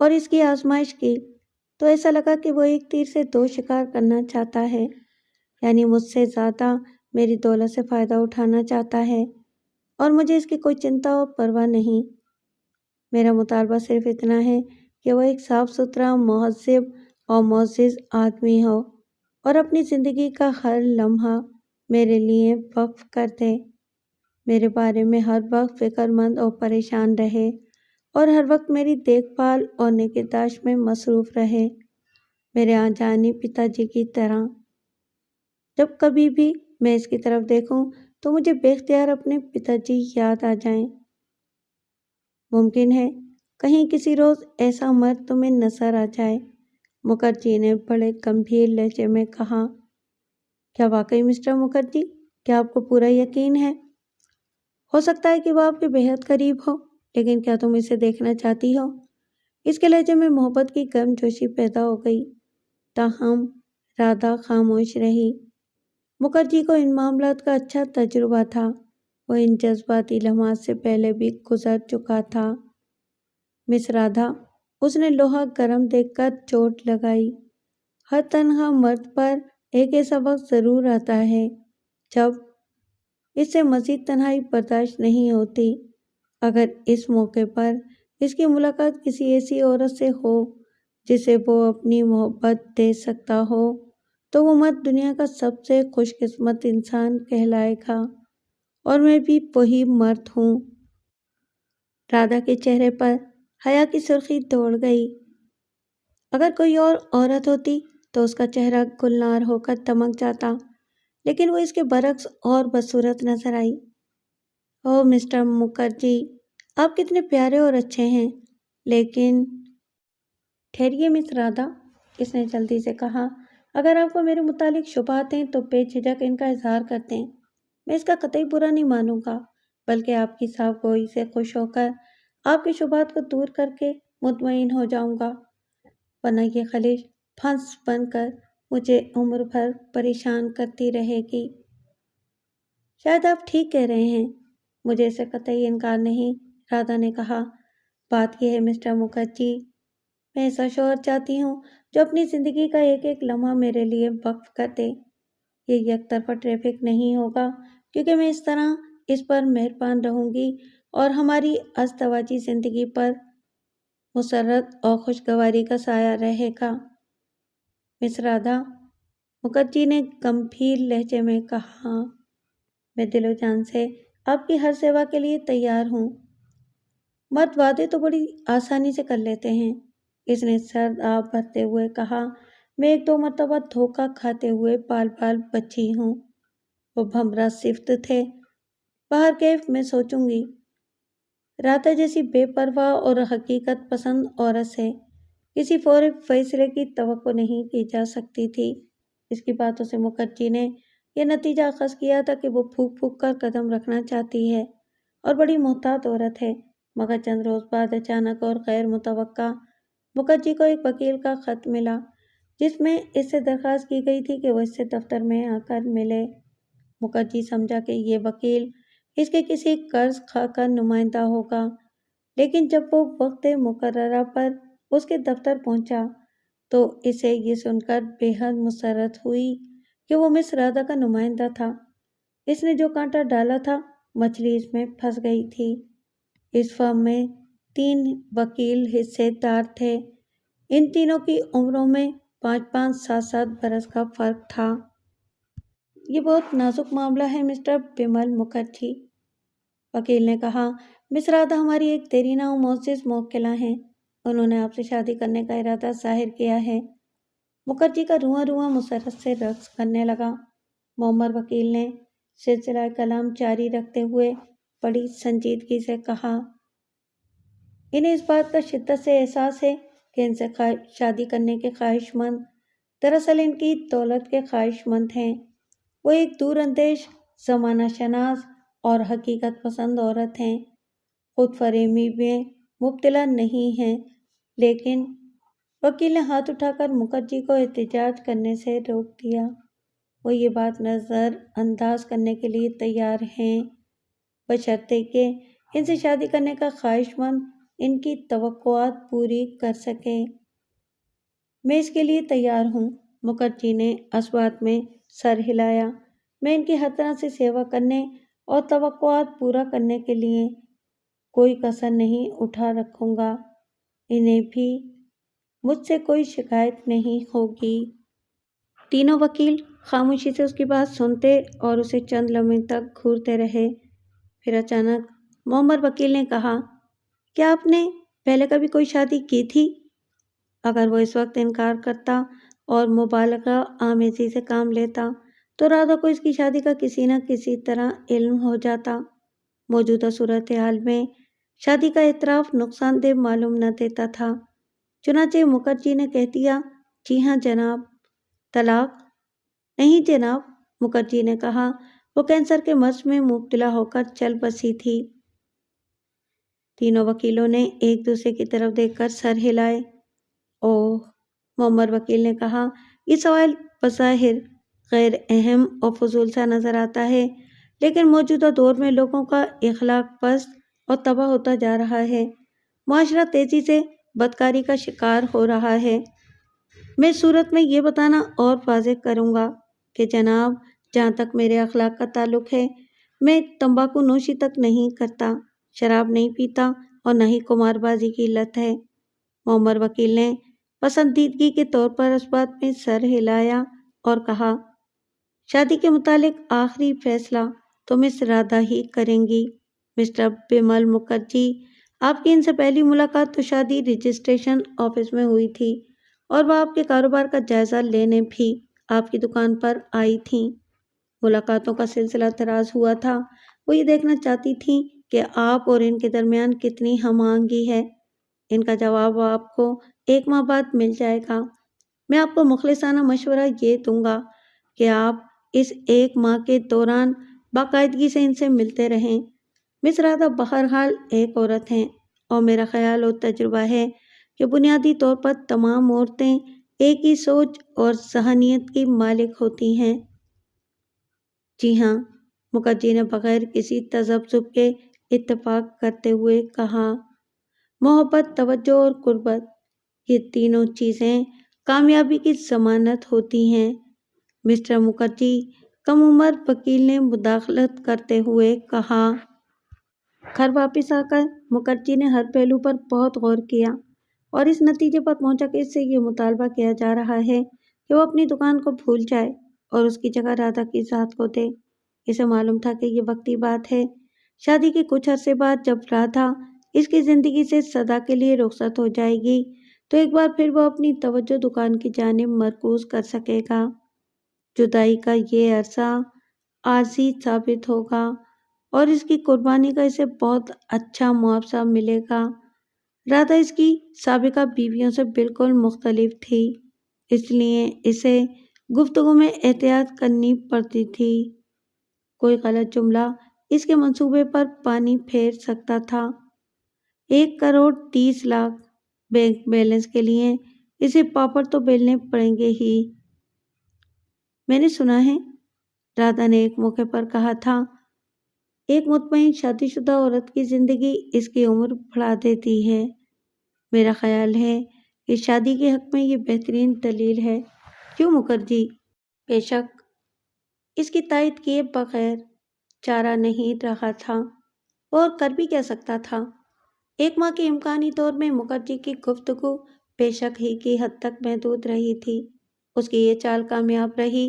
اور اس کی آزمائش کی، تو ایسا لگا کہ وہ ایک تیر سے دو شکار کرنا چاہتا ہے، یعنی مجھ سے زیادہ میری دولت سے فائدہ اٹھانا چاہتا ہے، اور مجھے اس کی کوئی چنتا اور پرواہ نہیں۔ میرا مطالبہ صرف اتنا ہے کہ وہ ایک صاف ستھرا، مہذب اور معزز آدمی ہو اور اپنی زندگی کا ہر لمحہ میرے لیے وقف کر دے، میرے بارے میں ہر وقت فکر مند اور پریشان رہے، اور ہر وقت میری دیکھ بھال اور نگہداشت میں مصروف رہے، میرے آنجانی پتا جی کی طرح۔ جب کبھی بھی میں اس کی طرف دیکھوں تو مجھے بے اختیار اپنے پتا جی یاد آ جائیں۔ ممکن ہے کہیں کسی روز ایسا مرد تمہیں نظر آ جائے، مکھرجی نے بڑے گمبھیر لہجے میں کہا۔ کیا واقعی مسٹر مکھرجی؟ کیا آپ کو پورا یقین ہے؟ ہو سکتا ہے کہ وہ آپ کے بہت قریب ہو، لیکن کیا تم اسے دیکھنا چاہتی ہو؟ اس کے لہجے میں محبت کی گرم جوشی پیدا ہو گئی، تاہم رادھا خاموش رہی۔ مکھرجی کو ان معاملات کا اچھا تجربہ تھا، وہ ان جذباتی لمحات سے پہلے بھی گزر چکا تھا۔ مس رادھا، اس نے لوہا گرم دیکھ کر چوٹ لگائی، ہر تنہا مرد پر ایک ایسا وقت ضرور آتا ہے جب اس سے مزید تنہائی برداشت نہیں ہوتی۔ اگر اس موقع پر اس کی ملاقات کسی ایسی عورت سے ہو جسے وہ اپنی محبت دے سکتا ہو، تو وہ مرد دنیا کا سب سے خوش قسمت انسان کہلائے گا، اور میں بھی وہی مرد ہوں۔ رادھا کے چہرے پر حیا کی سرخی دوڑ گئی۔ اگر کوئی اور عورت ہوتی تو اس کا چہرہ گلنار ہو کر دمک جاتا، لیکن وہ اس کے برعکس اور بدصورت نظر آئی۔ او مسٹر مکھرجی، آپ کتنے پیارے اور اچھے ہیں، لیکن… ٹھہریے مس رادھا، اس نے جلدی سے کہا، اگر آپ کو میرے متعلق شبہات ہیں تو بے جھجک ان کا اظہار کر دیں، میں اس کا قطعی برا نہیں مانوں گا، بلکہ آپ کی صاف گوئی سے خوش ہو کر آپ کے شبہات کو دور کر کے مطمئن ہو جاؤں گا، ورنہ یہ خلش پھنس بن کر مجھے عمر بھر پریشان کرتی رہے گی۔ شاید آپ ٹھیک کہہ رہے ہیں، مجھے اسے قطعی انکار نہیں، رادھا نے کہا۔ بات یہ ہے مسٹر مکھرجی، میں ایسا شوہر چاہتی ہوں جو اپنی زندگی کا ایک ایک لمحہ میرے لیے وقف کر دے۔ یہ یک طرفہ ٹریفک نہیں ہوگا، کیونکہ میں اس طرح اس پر مہربان رہوں گی اور ہماری ازدواجی زندگی پر مسرت اور خوشگواری کا سایہ رہے گا۔ مس رادھا، مکھرجی نے گمبھیر لہجے میں کہا، میں دل و جان سے آپ کی ہر سیوا کے لیے تیار ہوں۔ مرد وعدے تو بڑی آسانی سے کر لیتے ہیں، اس نے سرد آب بھرتے ہوئے کہا، میں ایک دو مرتبہ دھوکہ کھاتے ہوئے بال بال بچی ہوں۔ وہ بھمرا صفت تھے، باہر کیف میں سوچوں گی۔ رادھا جیسی بے پرواہ اور حقیقت پسند عورت سے کسی فوری فیصلے کی توقع نہیں کی جا سکتی تھی۔ اس کی باتوں سے مکھرجی نے یہ نتیجہ اخذ کیا تھا کہ وہ پھونک پھونک کر قدم رکھنا چاہتی ہے اور بڑی محتاط عورت ہے۔ مگر چند روز بعد اچانک اور غیر متوقع مکھرجی کو ایک وکیل کا خط ملا، جس میں اس سے درخواست کی گئی تھی کہ وہ اس سے دفتر میں آ کر ملے۔ مکھرجی سمجھا کہ یہ وکیل اس کے کسی قرض خواہ کا نمائندہ ہوگا، لیکن جب وہ وقت مقررہ پر اس کے دفتر پہنچا تو اسے یہ سن کر بے حد مسرت ہوئی کہ وہ مس رادھا کا نمائندہ تھا۔ اس نے جو کانٹا ڈالا تھا، مچھلی اس میں پھنس گئی تھی۔ اس فرم میں 3 وکیل حصے دار تھے، ان تینوں کی عمروں میں 5 7 برس کا فرق تھا۔ یہ بہت نازک معاملہ ہے مسٹر بمل مکھرجی، وکیل نے کہا۔ مس رادھا ہماری ایک دیرینہ و معزز موکلہ ہیں، انہوں نے آپ سے شادی کرنے کا ارادہ ظاہر کیا ہے۔ مکھرجی کا رواں رواں مسرت سے رقص کرنے لگا۔ معمر وکیل نے سلسلہ کلام جاری رکھتے ہوئے بڑی سنجیدگی سے کہا۔ انہیں اس بات کا شدت سے احساس ہے کہ ان سے شادی کرنے کے خواہش مند دراصل ان کی دولت کے خواہش مند ہیں۔ وہ ایک دور اندیش، زمانہ شناس اور حقیقت پسند عورت ہیں، خود فریبی میں مبتلا نہیں ہیں۔ لیکن وکیل نے ہاتھ اٹھا کر مکھرجی کو احتجاج کرنے سے روک دیا۔ وہ یہ بات نظر انداز کرنے کے لیے تیار ہیں بشرطے کہ ان سے شادی کرنے کا خواہش مند ان کی توقعات پوری کر سکے۔ میں اس کے لیے تیار ہوں۔ مکھرجی نے اس بات میں سر ہلایا۔ میں ان کی ہر طرح سے سیوا کرنے اور توقعات پورا کرنے کے لیے کوئی کسر نہیں اٹھا رکھوں گا۔ انہیں بھی مجھ سے کوئی شکایت نہیں ہوگی۔ تینوں وکیل خاموشی سے اس کی بات سنتے اور اسے چند لمحے تک گھورتے رہے۔ پھر اچانک معمر وکیل نے کہا، کیا آپ نے پہلے کبھی کوئی شادی کی تھی؟ اگر وہ اس وقت انکار کرتا اور مبالغہ آمیزی سے کام لیتا تو رادھا کو اس کی شادی کا کسی نہ کسی طرح علم ہو جاتا۔ موجودہ صورتحال میں شادی کا اعتراف نقصان دہ معلوم نہ دیتا تھا۔ چنانچہ مکھرجی نے کہہ دیا، جی ہاں جناب۔ طلاق؟ نہیں جناب، مکھرجی نے کہا۔ وہ کینسر کے مرض میں مبتلا ہو کر چل بسی تھی۔ تینوں وکیلوں نے ایک دوسرے کی طرف دیکھ کر سر ہلائے۔ اوہ، معمر وکیل نے کہا، یہ سوال بظاہر غیر اہم اور فضول سا نظر آتا ہے، لیکن موجودہ دور میں لوگوں کا اخلاق پست اور تباہ ہوتا جا رہا ہے۔ معاشرہ تیزی سے بدکاری کا شکار ہو رہا ہے۔ میں اس صورت میں یہ بتانا اور واضح کروں گا کہ جناب، جہاں تک میرے اخلاق کا تعلق ہے، میں تمباکو نوشی تک نہیں کرتا، شراب نہیں پیتا اور نہ ہی قمار بازی کی لت ہے۔ معمر وکیل نے پسندیدگی کے طور پر اس بات میں سر ہلایا اور کہا، شادی کے متعلق آخری فیصلہ تو مس رادھا ہی کریں گی۔ مسٹر بمل مکھرجی، آپ کی ان سے پہلی ملاقات تو شادی رجسٹریشن آفس میں ہوئی تھی اور وہ آپ کے کاروبار کا جائزہ لینے بھی آپ کی دکان پر آئی تھیں۔ ملاقاتوں کا سلسلہ دراز ہوا تھا۔ وہ یہ دیکھنا چاہتی تھیں کہ آپ اور ان کے درمیان کتنی ہم آہنگی ہے۔ ان کا جواب آپ کو 1 ماہ بعد مل جائے گا۔ میں آپ کو مخلصانہ مشورہ یہ دوں گا کہ آپ اس 1 ماہ کے دوران باقاعدگی سے ان سے ملتے رہیں۔ مس رادھا بہرحال ایک عورت ہیں اور میرا خیال اور تجربہ ہے کہ بنیادی طور پر تمام عورتیں ایک ہی سوچ اور ذہنیت کی مالک ہوتی ہیں۔ جی ہاں، مکھرجی نے بغیر کسی تذبذب کے اتفاق کرتے ہوئے کہا۔ محبت، توجہ اور قربت، یہ تینوں چیزیں کامیابی کی ضمانت ہوتی ہیں۔ مسٹر مکھرجی، کم عمر وکیل نے مداخلت کرتے ہوئے کہا۔ گھر واپس آ کر مکھرجی نے ہر پہلو پر بہت غور کیا اور اس نتیجے پر پہنچا کہ اس سے یہ مطالبہ کیا جا رہا ہے کہ وہ اپنی دکان کو بھول جائے اور اس کی جگہ رادھا کی ذات کو دے۔ اسے معلوم تھا کہ یہ وقتی بات ہے۔ شادی کے کچھ عرصے بعد جب رادھا اس کی زندگی سے سدا کے لیے رخصت ہو جائے گی تو ایک بار پھر وہ اپنی توجہ دکان کی جانب مرکوز کر سکے گا۔ جدائی کا یہ عرصہ عارضی ثابت ہوگا اور اس کی قربانی کا اسے بہت اچھا معاوضہ ملے گا۔ رادھا اس کی سابقہ بیویوں سے بالکل مختلف تھی، اس لیے اسے گفتگو میں احتیاط کرنی پڑتی تھی۔ کوئی غلط جملہ اس کے منصوبے پر پانی پھیر سکتا تھا۔ 1,30,00,000 بینک بیلنس کے لیے اسے پاپڑ تو بیلنے پڑیں گے ہی۔ میں نے سنا ہے، رادھا نے ایک موقع پر کہا تھا، ایک مطمئن شادی شدہ عورت کی زندگی اس کی عمر بڑھا دیتی ہے۔ میرا خیال ہے کہ شادی کے حق میں یہ بہترین دلیل ہے۔ کیوں مکھرجی؟ بے شک۔ اس کی تائید کیے بغیر چارہ نہیں رہا تھا اور کر بھی کیا سکتا تھا۔ 1 ماہ کے امکانی طور میں مکھرجی کی گفتگو بے شک ہی کی حد تک محدود رہی تھی۔ اس کی یہ چال کامیاب رہی۔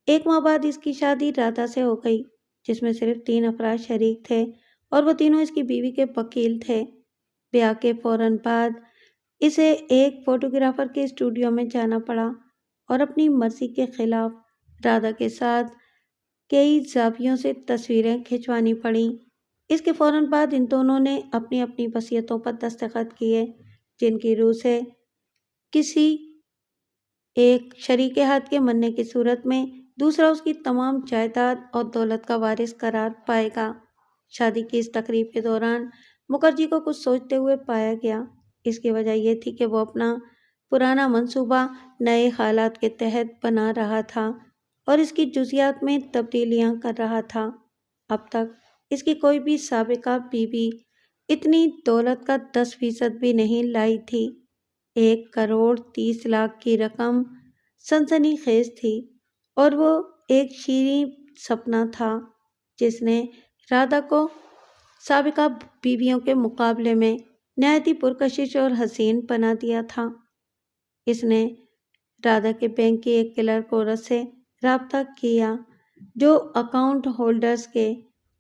1 ماہ بعد اس کی شادی رادھا سے ہو گئی، جس میں صرف 3 افراد شریک تھے اور وہ تینوں اس کی بیوی کے وکیل تھے۔ بیاہ کے فوراً بعد اسے ایک فوٹوگرافر کے اسٹوڈیو میں جانا پڑا اور اپنی مرضی کے خلاف رادھا کے ساتھ کئی زاویوں سے تصویریں کھنچوانی پڑیں۔ اس کے فوراً بعد ان دونوں نے اپنی اپنی وصیتوں پر دستخط کیے، جن کی روح سے کسی ایک شریک حد کے مرنے کی صورت میں دوسرا اس کی تمام جائیداد اور دولت کا وارث قرار پائے گا۔ شادی کی اس تقریب کے دوران مکھرجی کو کچھ سوچتے ہوئے پایا گیا۔ اس کی وجہ یہ تھی کہ وہ اپنا پرانا منصوبہ نئے حالات کے تحت بنا رہا تھا اور اس کی جزیات میں تبدیلیاں کر رہا تھا۔ اب تک اس کی کوئی بھی سابقہ بیوی اتنی دولت کا 10% بھی نہیں لائی تھی۔ 1,30,00,000 کی رقم سنسنی خیز تھی اور وہ ایک شیریں سپنا تھا جس نے رادھا کو سابقہ بیویوں کے مقابلے میں نہایت ہی پرکشش اور حسین بنا دیا تھا۔ اس نے رادھا کے بینک کی ایک کلرک عورت سے رابطہ کیا جو اکاؤنٹ ہولڈرز کے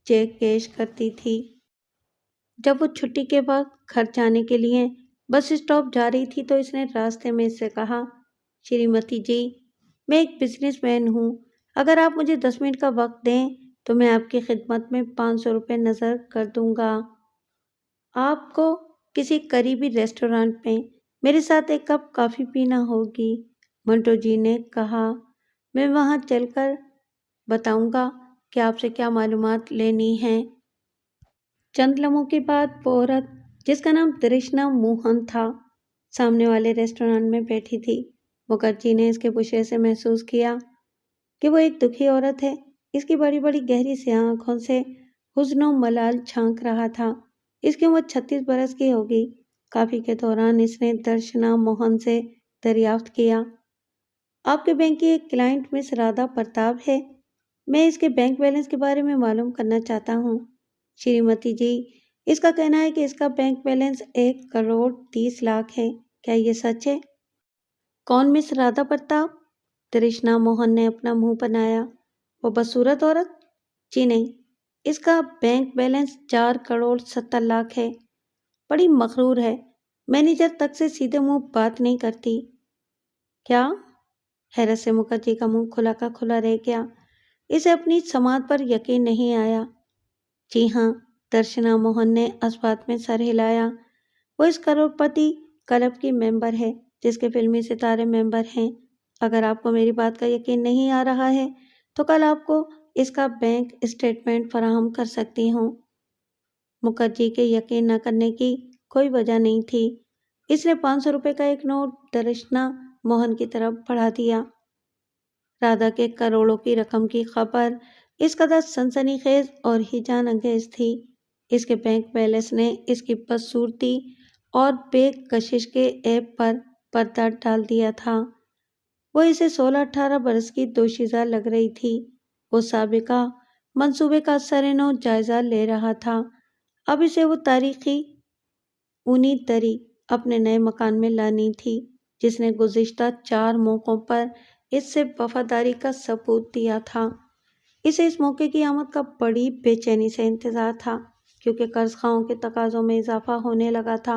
چیک کیش کرتی تھی۔ جب وہ چھٹی کے وقت گھر جانے کے لیے بس اسٹاپ جا رہی تھی تو اس نے راستے میں اس سے کہا، شریمتی جی، میں ایک بزنس مین ہوں، اگر آپ مجھے 10 منٹ کا وقت دیں تو میں آپ کی خدمت میں 500 روپے نظر کر دوں گا۔ آپ کو کسی قریبی ریسٹورانٹ میں میرے ساتھ ایک کپ کافی پینا ہوگی۔ منٹو جی نے کہا، میں وہاں چل کر بتاؤں گا کہ آپ سے کیا معلومات لینی ہیں۔ چند لمحوں کے بعد وہ عورت جس کا نام ترشنا موہن تھا سامنے والے ریسٹورانٹ میں بیٹھی تھی۔ مکھرجی نے اس کے بشرے سے محسوس کیا کہ وہ ایک دکھی عورت ہے۔ اس کی بڑی بڑی گہری سیاہ آنکھوں سے حزن و ملال چھانک رہا تھا۔ اس کی عمر 36 برس کی ہوگی۔ کافی کے دوران اس نے درشنا موہن سے دریافت کیا، آپ کے بینک کی ایک کلائنٹ مس رادھا پرتاپ ہے، میں اس کے بینک بیلنس کے بارے میں معلوم کرنا چاہتا ہوں۔ شریمتی جی، اس کا کہنا ہے کہ اس کا بینک بیلنس 1,30,00,000 ہے، کیا یہ سچ ہے؟ کون مس رادھا پرتاپ؟ ترشنا موہن نے اپنا منہ بنایا، وہ بدصورت عورت؟ جی نہیں، اس کا بینک بیلنس 4,70,00,000 ہے، بڑی مغرور ہے، مینیجر تک سے سیدھے منہ بات نہیں کرتی۔ کیا؟ حیرت سے مکھرجی کا منہ کھلا کا کھلا رہ گیا، اسے اپنی سماعت پر یقین نہیں آیا۔ جی ہاں، درشنا موہن نے اس بات میں سر ہلایا، وہ اس کروڑپتی کلب کی ممبر ہے جس کے فلمی ستارے ممبر ہیں۔ اگر آپ کو میری بات کا یقین نہیں آ رہا ہے تو کل آپ کو اس کا بینک اسٹیٹمنٹ فراہم کر سکتی ہوں۔ مکھرجی کے یقین نہ کرنے کی کوئی وجہ نہیں تھی۔ اس نے 500 روپے کا ایک نوٹ درشنا موہن کی طرف بڑھا دیا۔ رادھا کے کروڑوں کی رقم کی خبر اس قدر سنسنی خیز اور ہیجان انگیز تھی، اس کے بینک بیلنس نے اس کی بدصورتی اور بے کشش کے عیب پر پردہ ڈال دیا تھا۔ وہ اسے 16-18 برس کی دوشیزہ لگ رہی تھی۔ وہ سابقہ منصوبے کا سرنو جائزہ لے رہا تھا۔ اب اسے وہ تاریخی اونی دری اپنے نئے مکان میں لانی تھی جس نے گزشتہ 4 موقعوں پر اس سے وفاداری کا ثبوت دیا تھا۔ اسے اس موقع کی آمد کا بڑی بے چینی سے انتظار تھا کیونکہ قرض خواہوں کے تقاضوں میں اضافہ ہونے لگا تھا۔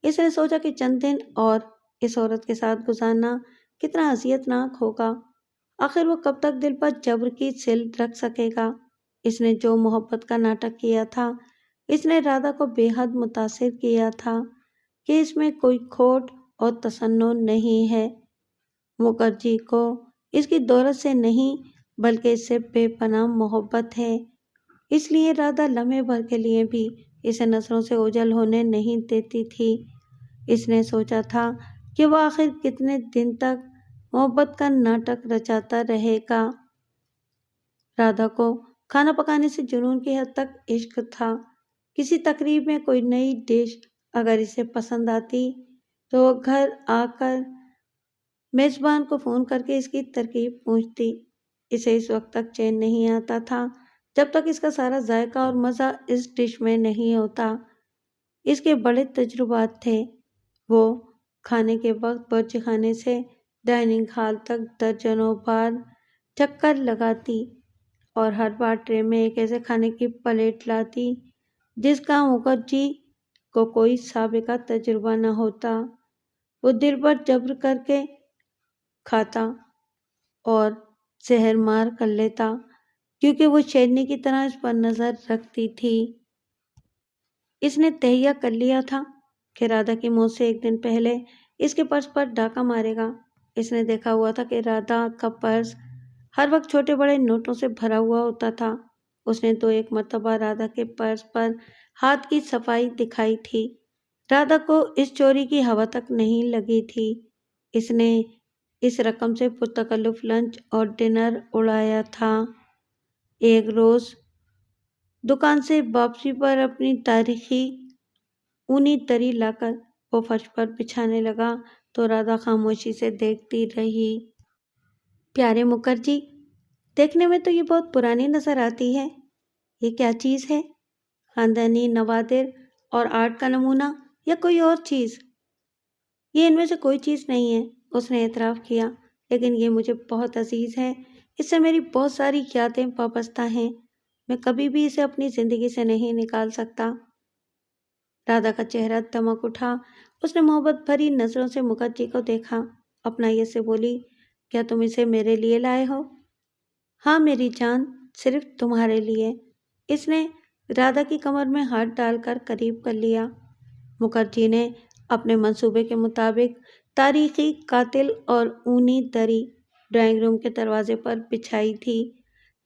اس نے سوچا کہ چند دن اور اس عورت کے ساتھ گزارنا کتنا اذیت ناک ہوگا، آخر وہ کب تک دل پر جبر کی سل رکھ سکے گا۔ اس نے جو محبت کا ناٹک کیا تھا، اس نے رادھا کو بے حد متاثر کیا تھا کہ اس میں کوئی کھوٹ اور تصنع نہیں ہے۔ مکھرجی کو اس کی دولت سے نہیں بلکہ اس سے بے پناہ محبت ہے، اس لیے رادھا لمحے بھر کے لیے بھی اسے نظروں سے اوجھل ہونے نہیں دیتی تھی۔ اس نے سوچا تھا کہ وہ آخر کتنے دن تک محبت کا ناٹک رچاتا رہے گا۔ رادھا کو کھانا پکانے سے جنون کی حد تک عشق تھا۔ کسی تقریب میں کوئی نئی ڈش اگر اسے پسند آتی تو وہ گھر آ کر میزبان کو فون کر کے اس کی ترکیب پوچھتی۔ اسے اس وقت تک چین نہیں آتا تھا جب تک اس کا سارا ذائقہ اور مزہ اس ڈش میں نہیں ہوتا۔ اس کے بڑے تجربات تھے۔ وہ کھانے کے وقت باورچی خانے سے ڈائننگ ہال تک درجنوں بار چکر لگاتی اور ہر بار ٹرے میں ایک ایسے کھانے کی پلیٹ لاتی جس کا مکھرجی کو کوئی سابقہ تجربہ نہ ہوتا۔ وہ دل پر جبر کر کے کھاتا اور زہر مار کر لیتا کیونکہ وہ شیرنی کی طرح اس پر نظر رکھتی تھی۔ اس نے تہیہ کر لیا تھا کہ رادھا کی موت سے ایک دن پہلے اس کے پرس پر ڈاکہ مارے گا۔ اس نے دیکھا ہوا تھا کہ رادھا کا پرس ہر وقت چھوٹے بڑے نوٹوں سے بھرا ہوا ہوتا تھا۔ اس نے تو ایک مرتبہ رادھا کے پرس پر ہاتھ کی صفائی دکھائی تھی۔ رادھا کو اس چوری کی ہوا تک نہیں لگی تھی۔ اس نے اس رقم سے پرتکلف لنچ اور ڈنر اڑایا تھا۔ ایک روز دکان سے واپسی پر اپنی تاریخی اونی دری لا کر وہ فرش پر بچھانے لگا تو رادھا خاموشی سے دیکھتی رہی۔ پیارے مکھرجی، دیکھنے میں تو یہ بہت پرانی نظر آتی ہے۔ یہ کیا چیز ہے؟ خاندانی نوادر اور آرٹ کا نمونہ یا کوئی اور چیز؟ یہ ان میں سے کوئی چیز نہیں ہے، اس نے اعتراف کیا، لیکن یہ مجھے بہت عزیز ہے۔ اس سے میری بہت ساری یادیں وابستہ ہیں۔ میں کبھی بھی اسے اپنی زندگی سے نہیں نکال سکتا۔ رادھا کا چہرہ دمک اٹھا۔ اس نے محبت بھری نظروں سے مکھرجی کو دیکھا۔ اپنائیت سے بولی، کیا تم اسے میرے لیے لائے ہو؟ ہاں میری جان، صرف تمہارے لیے۔ اس نے رادھا کی کمر میں ہاتھ ڈال کر قریب کر لیا۔ مکھرجی نے اپنے منصوبے کے مطابق تاریخی قاتل اور اونی دری ڈرائنگ روم کے دروازے پر بچھائی تھی،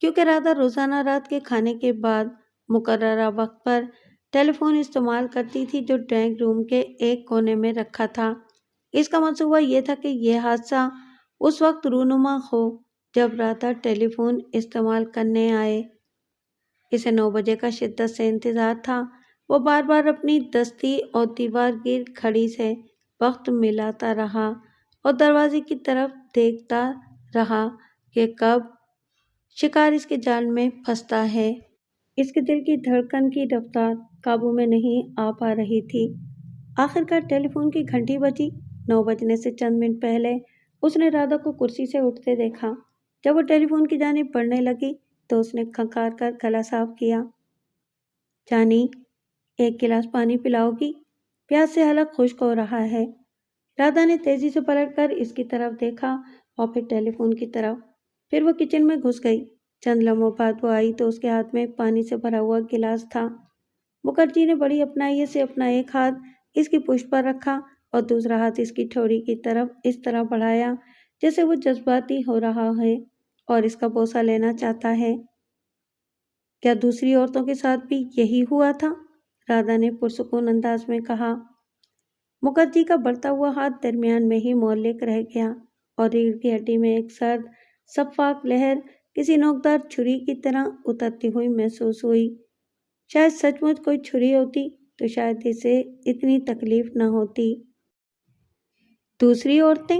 کیونکہ رادھا روزانہ رات کے کھانے کے بعد مقررہ وقت پر ٹیلی فون استعمال کرتی تھی جو ڈرائنگ روم کے ایک کونے میں رکھا تھا۔ اس کا منصوبہ یہ تھا کہ یہ حادثہ اس وقت رونما ہو جب رادھا ٹیلی فون استعمال کرنے آئے۔ اسے 9 بجے کا شدت سے انتظار تھا۔ وہ بار بار اپنی دستی اور دیوار گیر گھڑی سے وقت ملاتا رہا اور دروازے کی طرف دیکھتا رہا کہ کب شکار اس کے جال میں پھنستا ہے۔ اس کے دل کی دھڑکن کی رفتار قابو میں نہیں آ پا رہی تھی۔ آخرکار ٹیلی فون کی گھنٹی بجی۔ 9 بجنے سے چند منٹ پہلے اس نے رادھا کو کرسی سے اٹھتے دیکھا۔ جب وہ ٹیلی فون کی جانب بڑھنے لگی تو اس نے کھنکار کر گلا صاف کیا۔ جانی، ایک گلاس پانی پلاؤ گی؟ پیاس سے حلق خشک ہو رہا ہے۔ رادھا نے تیزی سے پلٹ کر اس کی طرف دیکھا اور پھر ٹیلی فون کی طرف۔ پھر وہ کچن میں گھس گئی۔ چند لمحوں بعد وہ آئی تو اس کے ہاتھ میں پانی سے بھرا ہوا گلاس تھا۔ مکھرجی نے بڑی اپنائیت سے اپنا ایک ہاتھ اس کی پشت پر رکھا اور دوسرا ہاتھ اس کی ٹھوڑی کی طرف اس طرح بڑھایا جیسے وہ جذباتی ہو رہا ہے اور اس کا بوسہ لینا چاہتا ہے۔ کیا دوسری عورتوں کے ساتھ بھی یہی ہوا تھا؟ رادھا نے پرسکون انداز میں کہا۔ مکھرجی کا بڑھتا ہوا ہاتھ درمیان میں ہی معلق رہ گیا اور ریڑھ کی ہڈی میں ایک سرد شفاف لہر کسی نوکدار چھری کی طرح اترتی ہوئی محسوس ہوئی۔ شاید سچ مچ کوئی چھری ہوتی تو شاید اسے اتنی تکلیف نہ ہوتی۔ دوسری عورتیں؟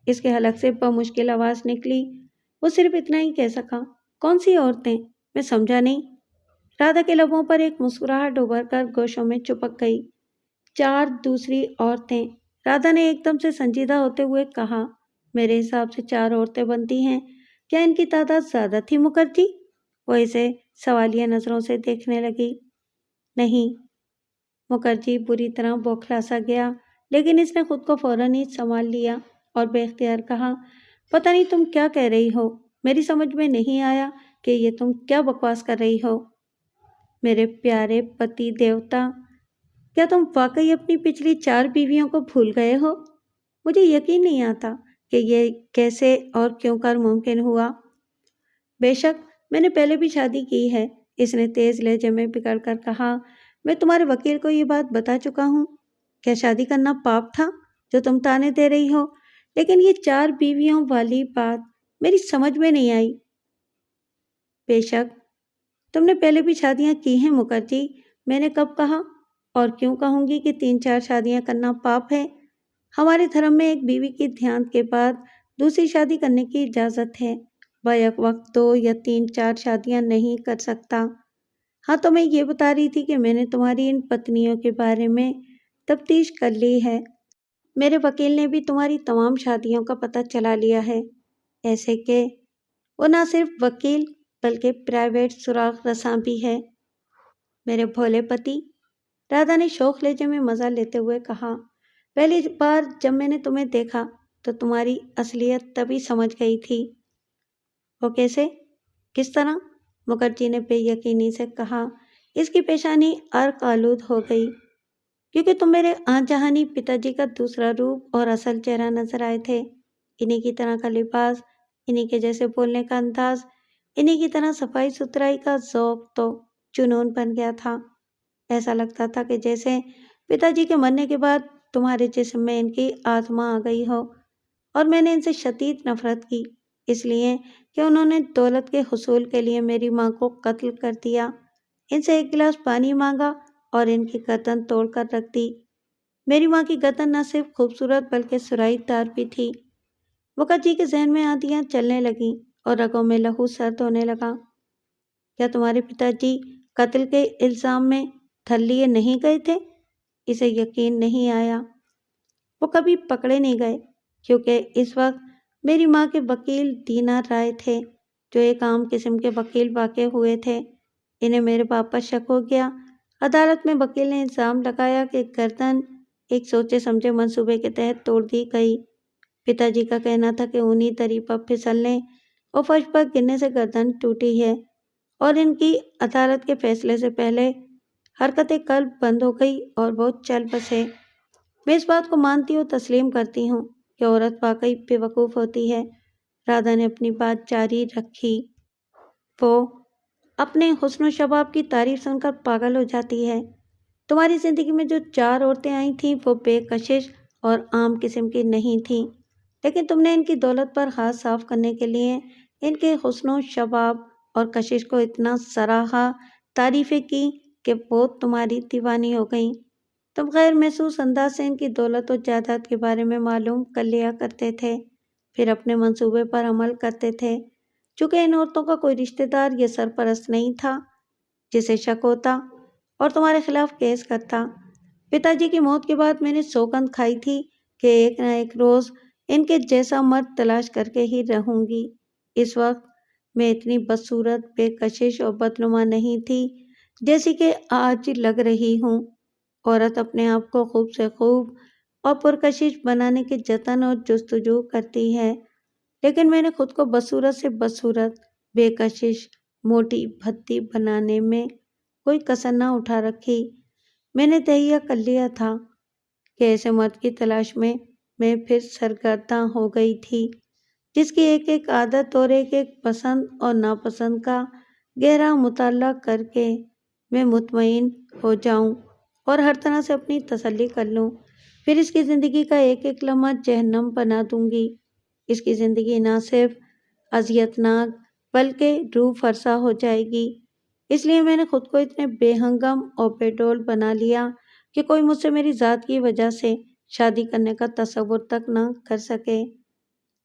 اس کے حلق سے بمشکل آواز نکلی۔ وہ صرف اتنا ہی کہہ سکا، کون سی عورتیں؟ میں سمجھا نہیں۔ رادھا کے لبوں پر ایک مسکراہٹ ابھر کر گوشوں میں چپک گئی۔ 4 دوسری عورتیں، رادھا نے ایک دم سے سنجیدہ ہوتے ہوئے کہا۔ میرے حساب سے 4 عورتیں بنتی ہیں۔ کیا ان کی تعداد زیادہ تھی مکھرجی؟ وہ اسے سوالیہ نظروں سے دیکھنے لگی۔ نہیں۔ مکھرجی بری طرح بوکھلا سا گیا، لیکن اس نے خود کو فوراً ہی سنبھال لیا اور بے اختیار کہا، پتہ نہیں تم کیا کہہ رہی ہو، میری سمجھ میں نہیں آیا کہ یہ تم کیا بکواس کر رہی ہو۔ میرے پیارے پتی دیوتا، کیا تم واقعی اپنی پچھلی 4 بیویوں کو بھول گئے ہو؟ مجھے یقین نہیں آتا کہ یہ کیسے اور کیوں کر ممکن ہوا۔ بے شک میں نے پہلے بھی شادی کی ہے، اس نے تیز لہجے میں بگڑ کر کہا۔ میں تمہارے وکیل کو یہ بات بتا چکا ہوں۔ کیا شادی کرنا پاپ تھا جو تم تانے دے رہی ہو؟ لیکن یہ 4 بیویوں والی بات میری سمجھ میں نہیں آئی۔ بے شک تم نے پہلے بھی شادیاں کی ہیں مکھرجی، میں نے کب کہا اور کیوں کہوں گی کہ 3-4 شادیاں کرنا پاپ ہے؟ ہمارے دھرم میں ایک بیوی کی دیہانت کے بعد دوسری شادی کرنے کی اجازت ہے۔ بیک وقت 2 یا 3-4 شادیاں نہیں کر سکتا۔ ہاں تو میں یہ بتا رہی تھی کہ میں نے تمہاری ان پتنیوں کے بارے میں تفتیش کر لی ہے۔ میرے وکیل نے بھی تمہاری تمام شادیوں کا پتہ چلا لیا ہے، ایسے کہ وہ نہ صرف وکیل بلکہ پرائیویٹ سراغ رساں بھی ہے۔ میرے بھولے پتی، رادھا نے شوخ لہجے میں مزہ لیتے ہوئے کہا، پہلی بار جب میں نے تمہیں دیکھا تو تمہاری اصلیت تبھی سمجھ گئی تھی۔ وہ کیسے؟ کس طرح؟ مکھرجی نے بے یقینی سے کہا۔ اس کی پیشانی عرق آلود ہو گئی، کیونکہ تم میرے آن جہانی پتا جی کا دوسرا روپ اور اصل چہرہ نظر آئے تھے۔ انہی کی طرح کا لباس، انہی کے جیسے بولنے کا انداز، انہی کی طرح صفائی ستھرائی کا ذوق تو جنون بن گیا تھا۔ ایسا لگتا تھا کہ جیسے پتا جی کے مرنے کے بعد تمہارے جسم میں ان کی آتما آ گئی ہو، اور میں نے ان سے شدید نفرت کی، اس لیے کہ انہوں نے دولت کے حصول کے لیے میری ماں کو قتل کر دیا۔ ان سے ایک گلاس پانی مانگا اور ان کی گردن توڑ کر رکھ دی۔ میری ماں کی گردن نہ صرف خوبصورت بلکہ سرائی دار بھی تھی۔ مکھرجی کے ذہن میں آندیاں چلنے لگیں اور رگوں میں لہو سرد ہونے لگا۔ کیا تمہارے پتا جی قتل کے الزام میں دھر لیے نہیں گئے تھے؟ اسے یقین نہیں آیا۔ وہ کبھی پکڑے نہیں گئے، کیونکہ اس وقت میری ماں کے وکیل دینار رائے تھے، جو ایک عام قسم کے وکیل واقع ہوئے تھے۔ انہیں میرے باپ پر شک ہو گیا۔ عدالت میں وکیل نے الزام لگایا کہ گردن ایک سوچے سمجھے منصوبے کے تحت توڑ دی گئی۔ پتا جی کا کہنا تھا کہ انہی دری پر پھسلنے اور فرش پر گرنے سے گردن ٹوٹی ہے، اور ان کی عدالت کے فیصلے سے پہلے حرکت قلب بند ہو گئی اور وہ چل بسے۔ میں اس بات کو مانتی اور تسلیم کرتی ہوں کہ عورت واقعی بے وقوف ہوتی ہے۔ رادھا نے اپنی بات جاری رکھی۔ وہ اپنے حسن و شباب کی تعریف سن کر پاگل ہو جاتی ہے۔ تمہاری زندگی میں جو 4 عورتیں آئی تھیں وہ بے کشش اور عام قسم کی نہیں تھیں، لیکن تم نے ان کی دولت پر ہاتھ صاف کرنے کے لیے ان کے حسن و شباب اور کشش کو اتنا سراہا، تعریفیں کی کہ وہ تمہاری دیوانی ہو گئیں۔ تم غیر محسوس انداز سے ان کی دولت و جائیداد کے بارے میں معلوم کر لیا کرتے تھے، پھر اپنے منصوبے پر عمل کرتے تھے۔ چونکہ ان عورتوں کا کوئی رشتہ دار یا سرپرست نہیں تھا جسے شک ہوتا اور تمہارے خلاف کیس کرتا۔ پتا جی کی موت کے بعد میں نے سوگند کھائی تھی کہ ایک نہ ایک روز ان کے جیسا مرد تلاش کر کے ہی رہوں گی۔ اس وقت میں اتنی بدصورت، بے کشش اور بدنما نہیں تھی جیسی کہ آج لگ رہی ہوں۔ عورت اپنے آپ کو خوب سے خوب اور پرکشش بنانے کے جتن اور جستجو کرتی ہے، لیکن میں نے خود کو بدصورت سے بدصورت، بے کشش، موٹی بھتی بنانے میں کوئی کسر نہ اٹھا رکھی۔ میں نے تہیہ کر لیا تھا کہ ایسے مرد کی تلاش میں پھر سرگرداں ہو گئی تھی، جس کی ایک ایک عادت اور ایک ایک پسند اور ناپسند کا گہرا مطالعہ کر کے میں مطمئن ہو جاؤں اور ہر طرح سے اپنی تسلی کر لوں۔ پھر اس کی زندگی کا ایک ایک لمحہ جہنم بنا دوں گی۔ اس کی زندگی نہ صرف اذیت ناک بلکہ روح فرسا ہو جائے گی۔ اس لیے میں نے خود کو اتنے بے ہنگم اور بے ڈول بنا لیا کہ کوئی مجھ سے میری ذات کی وجہ سے شادی کرنے کا تصور تک نہ کر سکے۔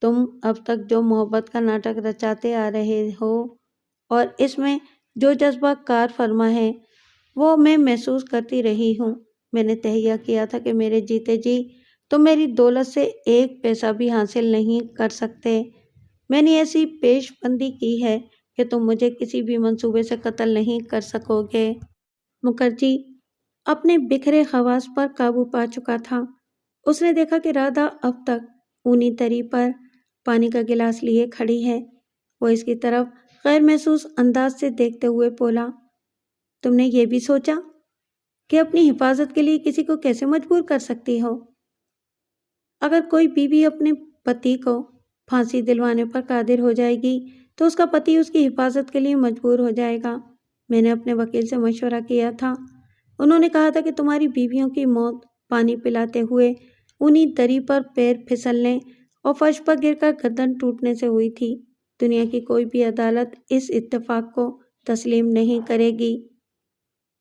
تم اب تک جو محبت کا ناٹک رچاتے آ رہے ہو اور اس میں جو جذبہ کار فرما ہے وہ میں محسوس کرتی رہی ہوں۔ میں نے تہیہ کیا تھا کہ میرے جیتے جی تم میری دولت سے ایک پیسہ بھی حاصل نہیں کر سکتے۔ میں نے ایسی پیش بندی کی ہے کہ تم مجھے کسی بھی منصوبے سے قتل نہیں کر سکو گے۔ مکھرجی اپنے بکھرے حواس پر قابو پا چکا تھا۔ اس نے دیکھا کہ رادھا اب تک اونی دری پر پانی کا گلاس لیے کھڑی ہے۔ وہ اس کی طرف غیر محسوس انداز سے دیکھتے ہوئے بولا، تم نے یہ بھی سوچا کہ اپنی حفاظت کے لیے کسی کو کیسے مجبور کر سکتی ہو؟ اگر کوئی بیوی اپنے پتی کو پھانسی دلوانے پر قادر ہو جائے گی تو اس کا پتی اس کی حفاظت کے لیے مجبور ہو جائے گا۔ میں نے اپنے وکیل سے مشورہ کیا تھا۔ انہوں نے کہا تھا کہ تمہاری بیویوں کی موت پانی پلاتے ہوئے اونی دری پر پیر پھسلنے اور فرش پر گر کر گردن ٹوٹنے سے ہوئی تھی۔ دنیا کی کوئی بھی عدالت اس اتفاق کو تسلیم نہیں کرے گی۔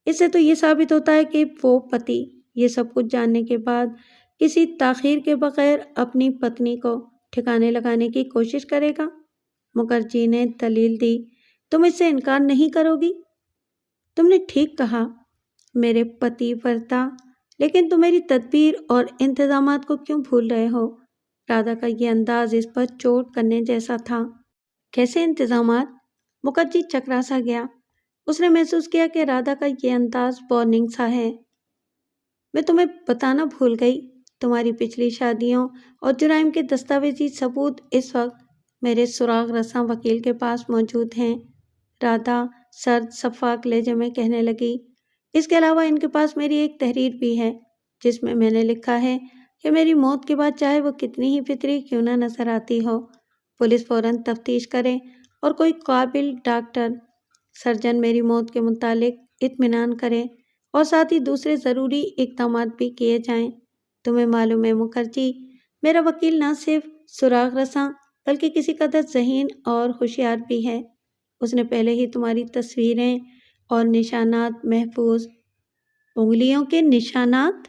اس سے تو یہ ثابت ہوتا ہے کہ وہ پتی یہ سب کچھ جاننے کے بعد کسی تاخیر کے بغیر اپنی پتنی کو ٹھکانے لگانے کی کوشش کرے گا۔ مکھرجی نے دلیل دی، تم اس سے انکار نہیں کرو گی؟ تم نے ٹھیک کہا میرے پتی ورتا، لیکن تم میری تدبیر اور انتظامات کو کیوں بھول رہے ہو؟ رادھا کا یہ انداز اس پر چوٹ کرنے جیسا تھا۔ کیسے انتظامات؟ مکھرجی چکرا سا گیا۔ اس نے محسوس کیا کہ رادھا کا یہ انداز وارننگ سا ہے۔ میں تمہیں بتانا بھول گئی، تمہاری پچھلی شادیوں اور جرائم کے دستاویزی ثبوت اس وقت میرے سراغ رساں وکیل کے پاس موجود ہیں۔ رادھا سرد شفاف لہجے میں کہنے لگی۔ اس کے علاوہ ان کے پاس میری ایک تحریر بھی ہے جس میں میں نے لکھا ہے کہ میری موت کے بعد چاہے وہ کتنی ہی فطری کیوں نہ نظر آتی ہو، پولیس فوراً تفتیش کرے اور کوئی قابل ڈاکٹر سرجن میری موت کے متعلق اطمینان کرے اور ساتھ ہی دوسرے ضروری اقدامات بھی کیے جائیں۔ تمہیں معلوم ہے مکھرجی، میرا وکیل نہ صرف سراغ رساں بلکہ کسی قدر ذہین اور ہوشیار بھی ہے۔ اس نے پہلے ہی تمہاری تصویریں اور نشانات محفوظ۔ انگلیوں کے نشانات؟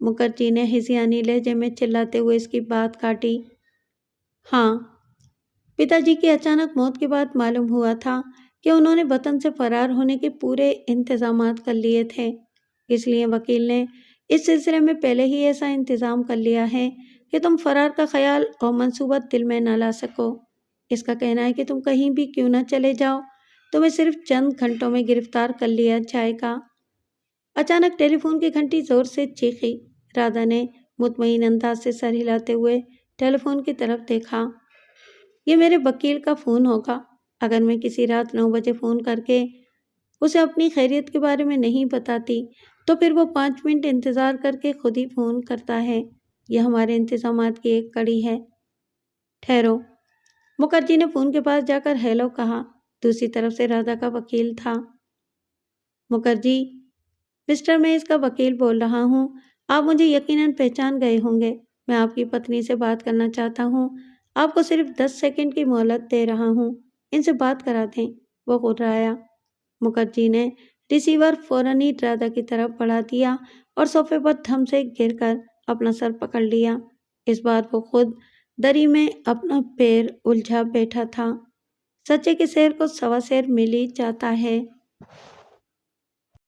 مکھرجی نے ہذیانی لہجے میں چلاتے ہوئے اس کی بات کاٹی۔ ہاں، پتا جی کی اچانک موت کے بعد معلوم ہوا تھا کہ انہوں نے وطن سے فرار ہونے کے پورے انتظامات کر لیے تھے، اس لیے وکیل نے اس سلسلے میں پہلے ہی ایسا انتظام کر لیا ہے کہ تم فرار کا خیال اور منصوبہ دل میں نہ لا سکو۔ اس کا کہنا ہے کہ تم کہیں بھی کیوں نہ چلے جاؤ، تمہیں صرف چند گھنٹوں میں گرفتار کر لیا جائے گا۔ اچانک ٹیلی فون کی گھنٹی زور سے چیخی۔ رادھا نے مطمئن انداز سے سر ہلاتے ہوئے ٹیلی فون کی طرف دیکھا۔ یہ میرے وکیل کا فون ہوگا۔ اگر میں کسی رات 9 بجے فون کر کے اسے اپنی خیریت کے بارے میں نہیں بتاتی تو پھر وہ 5 منٹ انتظار کر کے خود ہی فون کرتا ہے۔ یہ ہمارے انتظامات کی ایک کڑی ہے۔ ٹھہرو، مکھرجی نے فون کے پاس جا کر ہیلو کہا۔ دوسری طرف سے رادھا کا وکیل تھا۔ مکھرجی، مسٹر میں اس کا وکیل بول رہا ہوں۔ آپ مجھے یقیناً پہچان گئے ہوں گے۔ میں آپ کی پتنی سے بات کرنا چاہتا ہوں۔ آپ کو صرف 10 سیکنڈ کی مہلت دے رہا ہوں، ان سے بات کرا دیں۔ وہ غرایا۔ مکھرجی نے ریسیور فوراً ہی رادھا کی طرف بڑھا دیا اور صوفے پر دھم سے گر کر اپنا سر پکڑ لیا۔ اس بار وہ خود دری میں اپنا پیر الجھا بیٹھا تھا۔ سچے کے شیر کو 1.25 شیر مل ہی جاتا ہے۔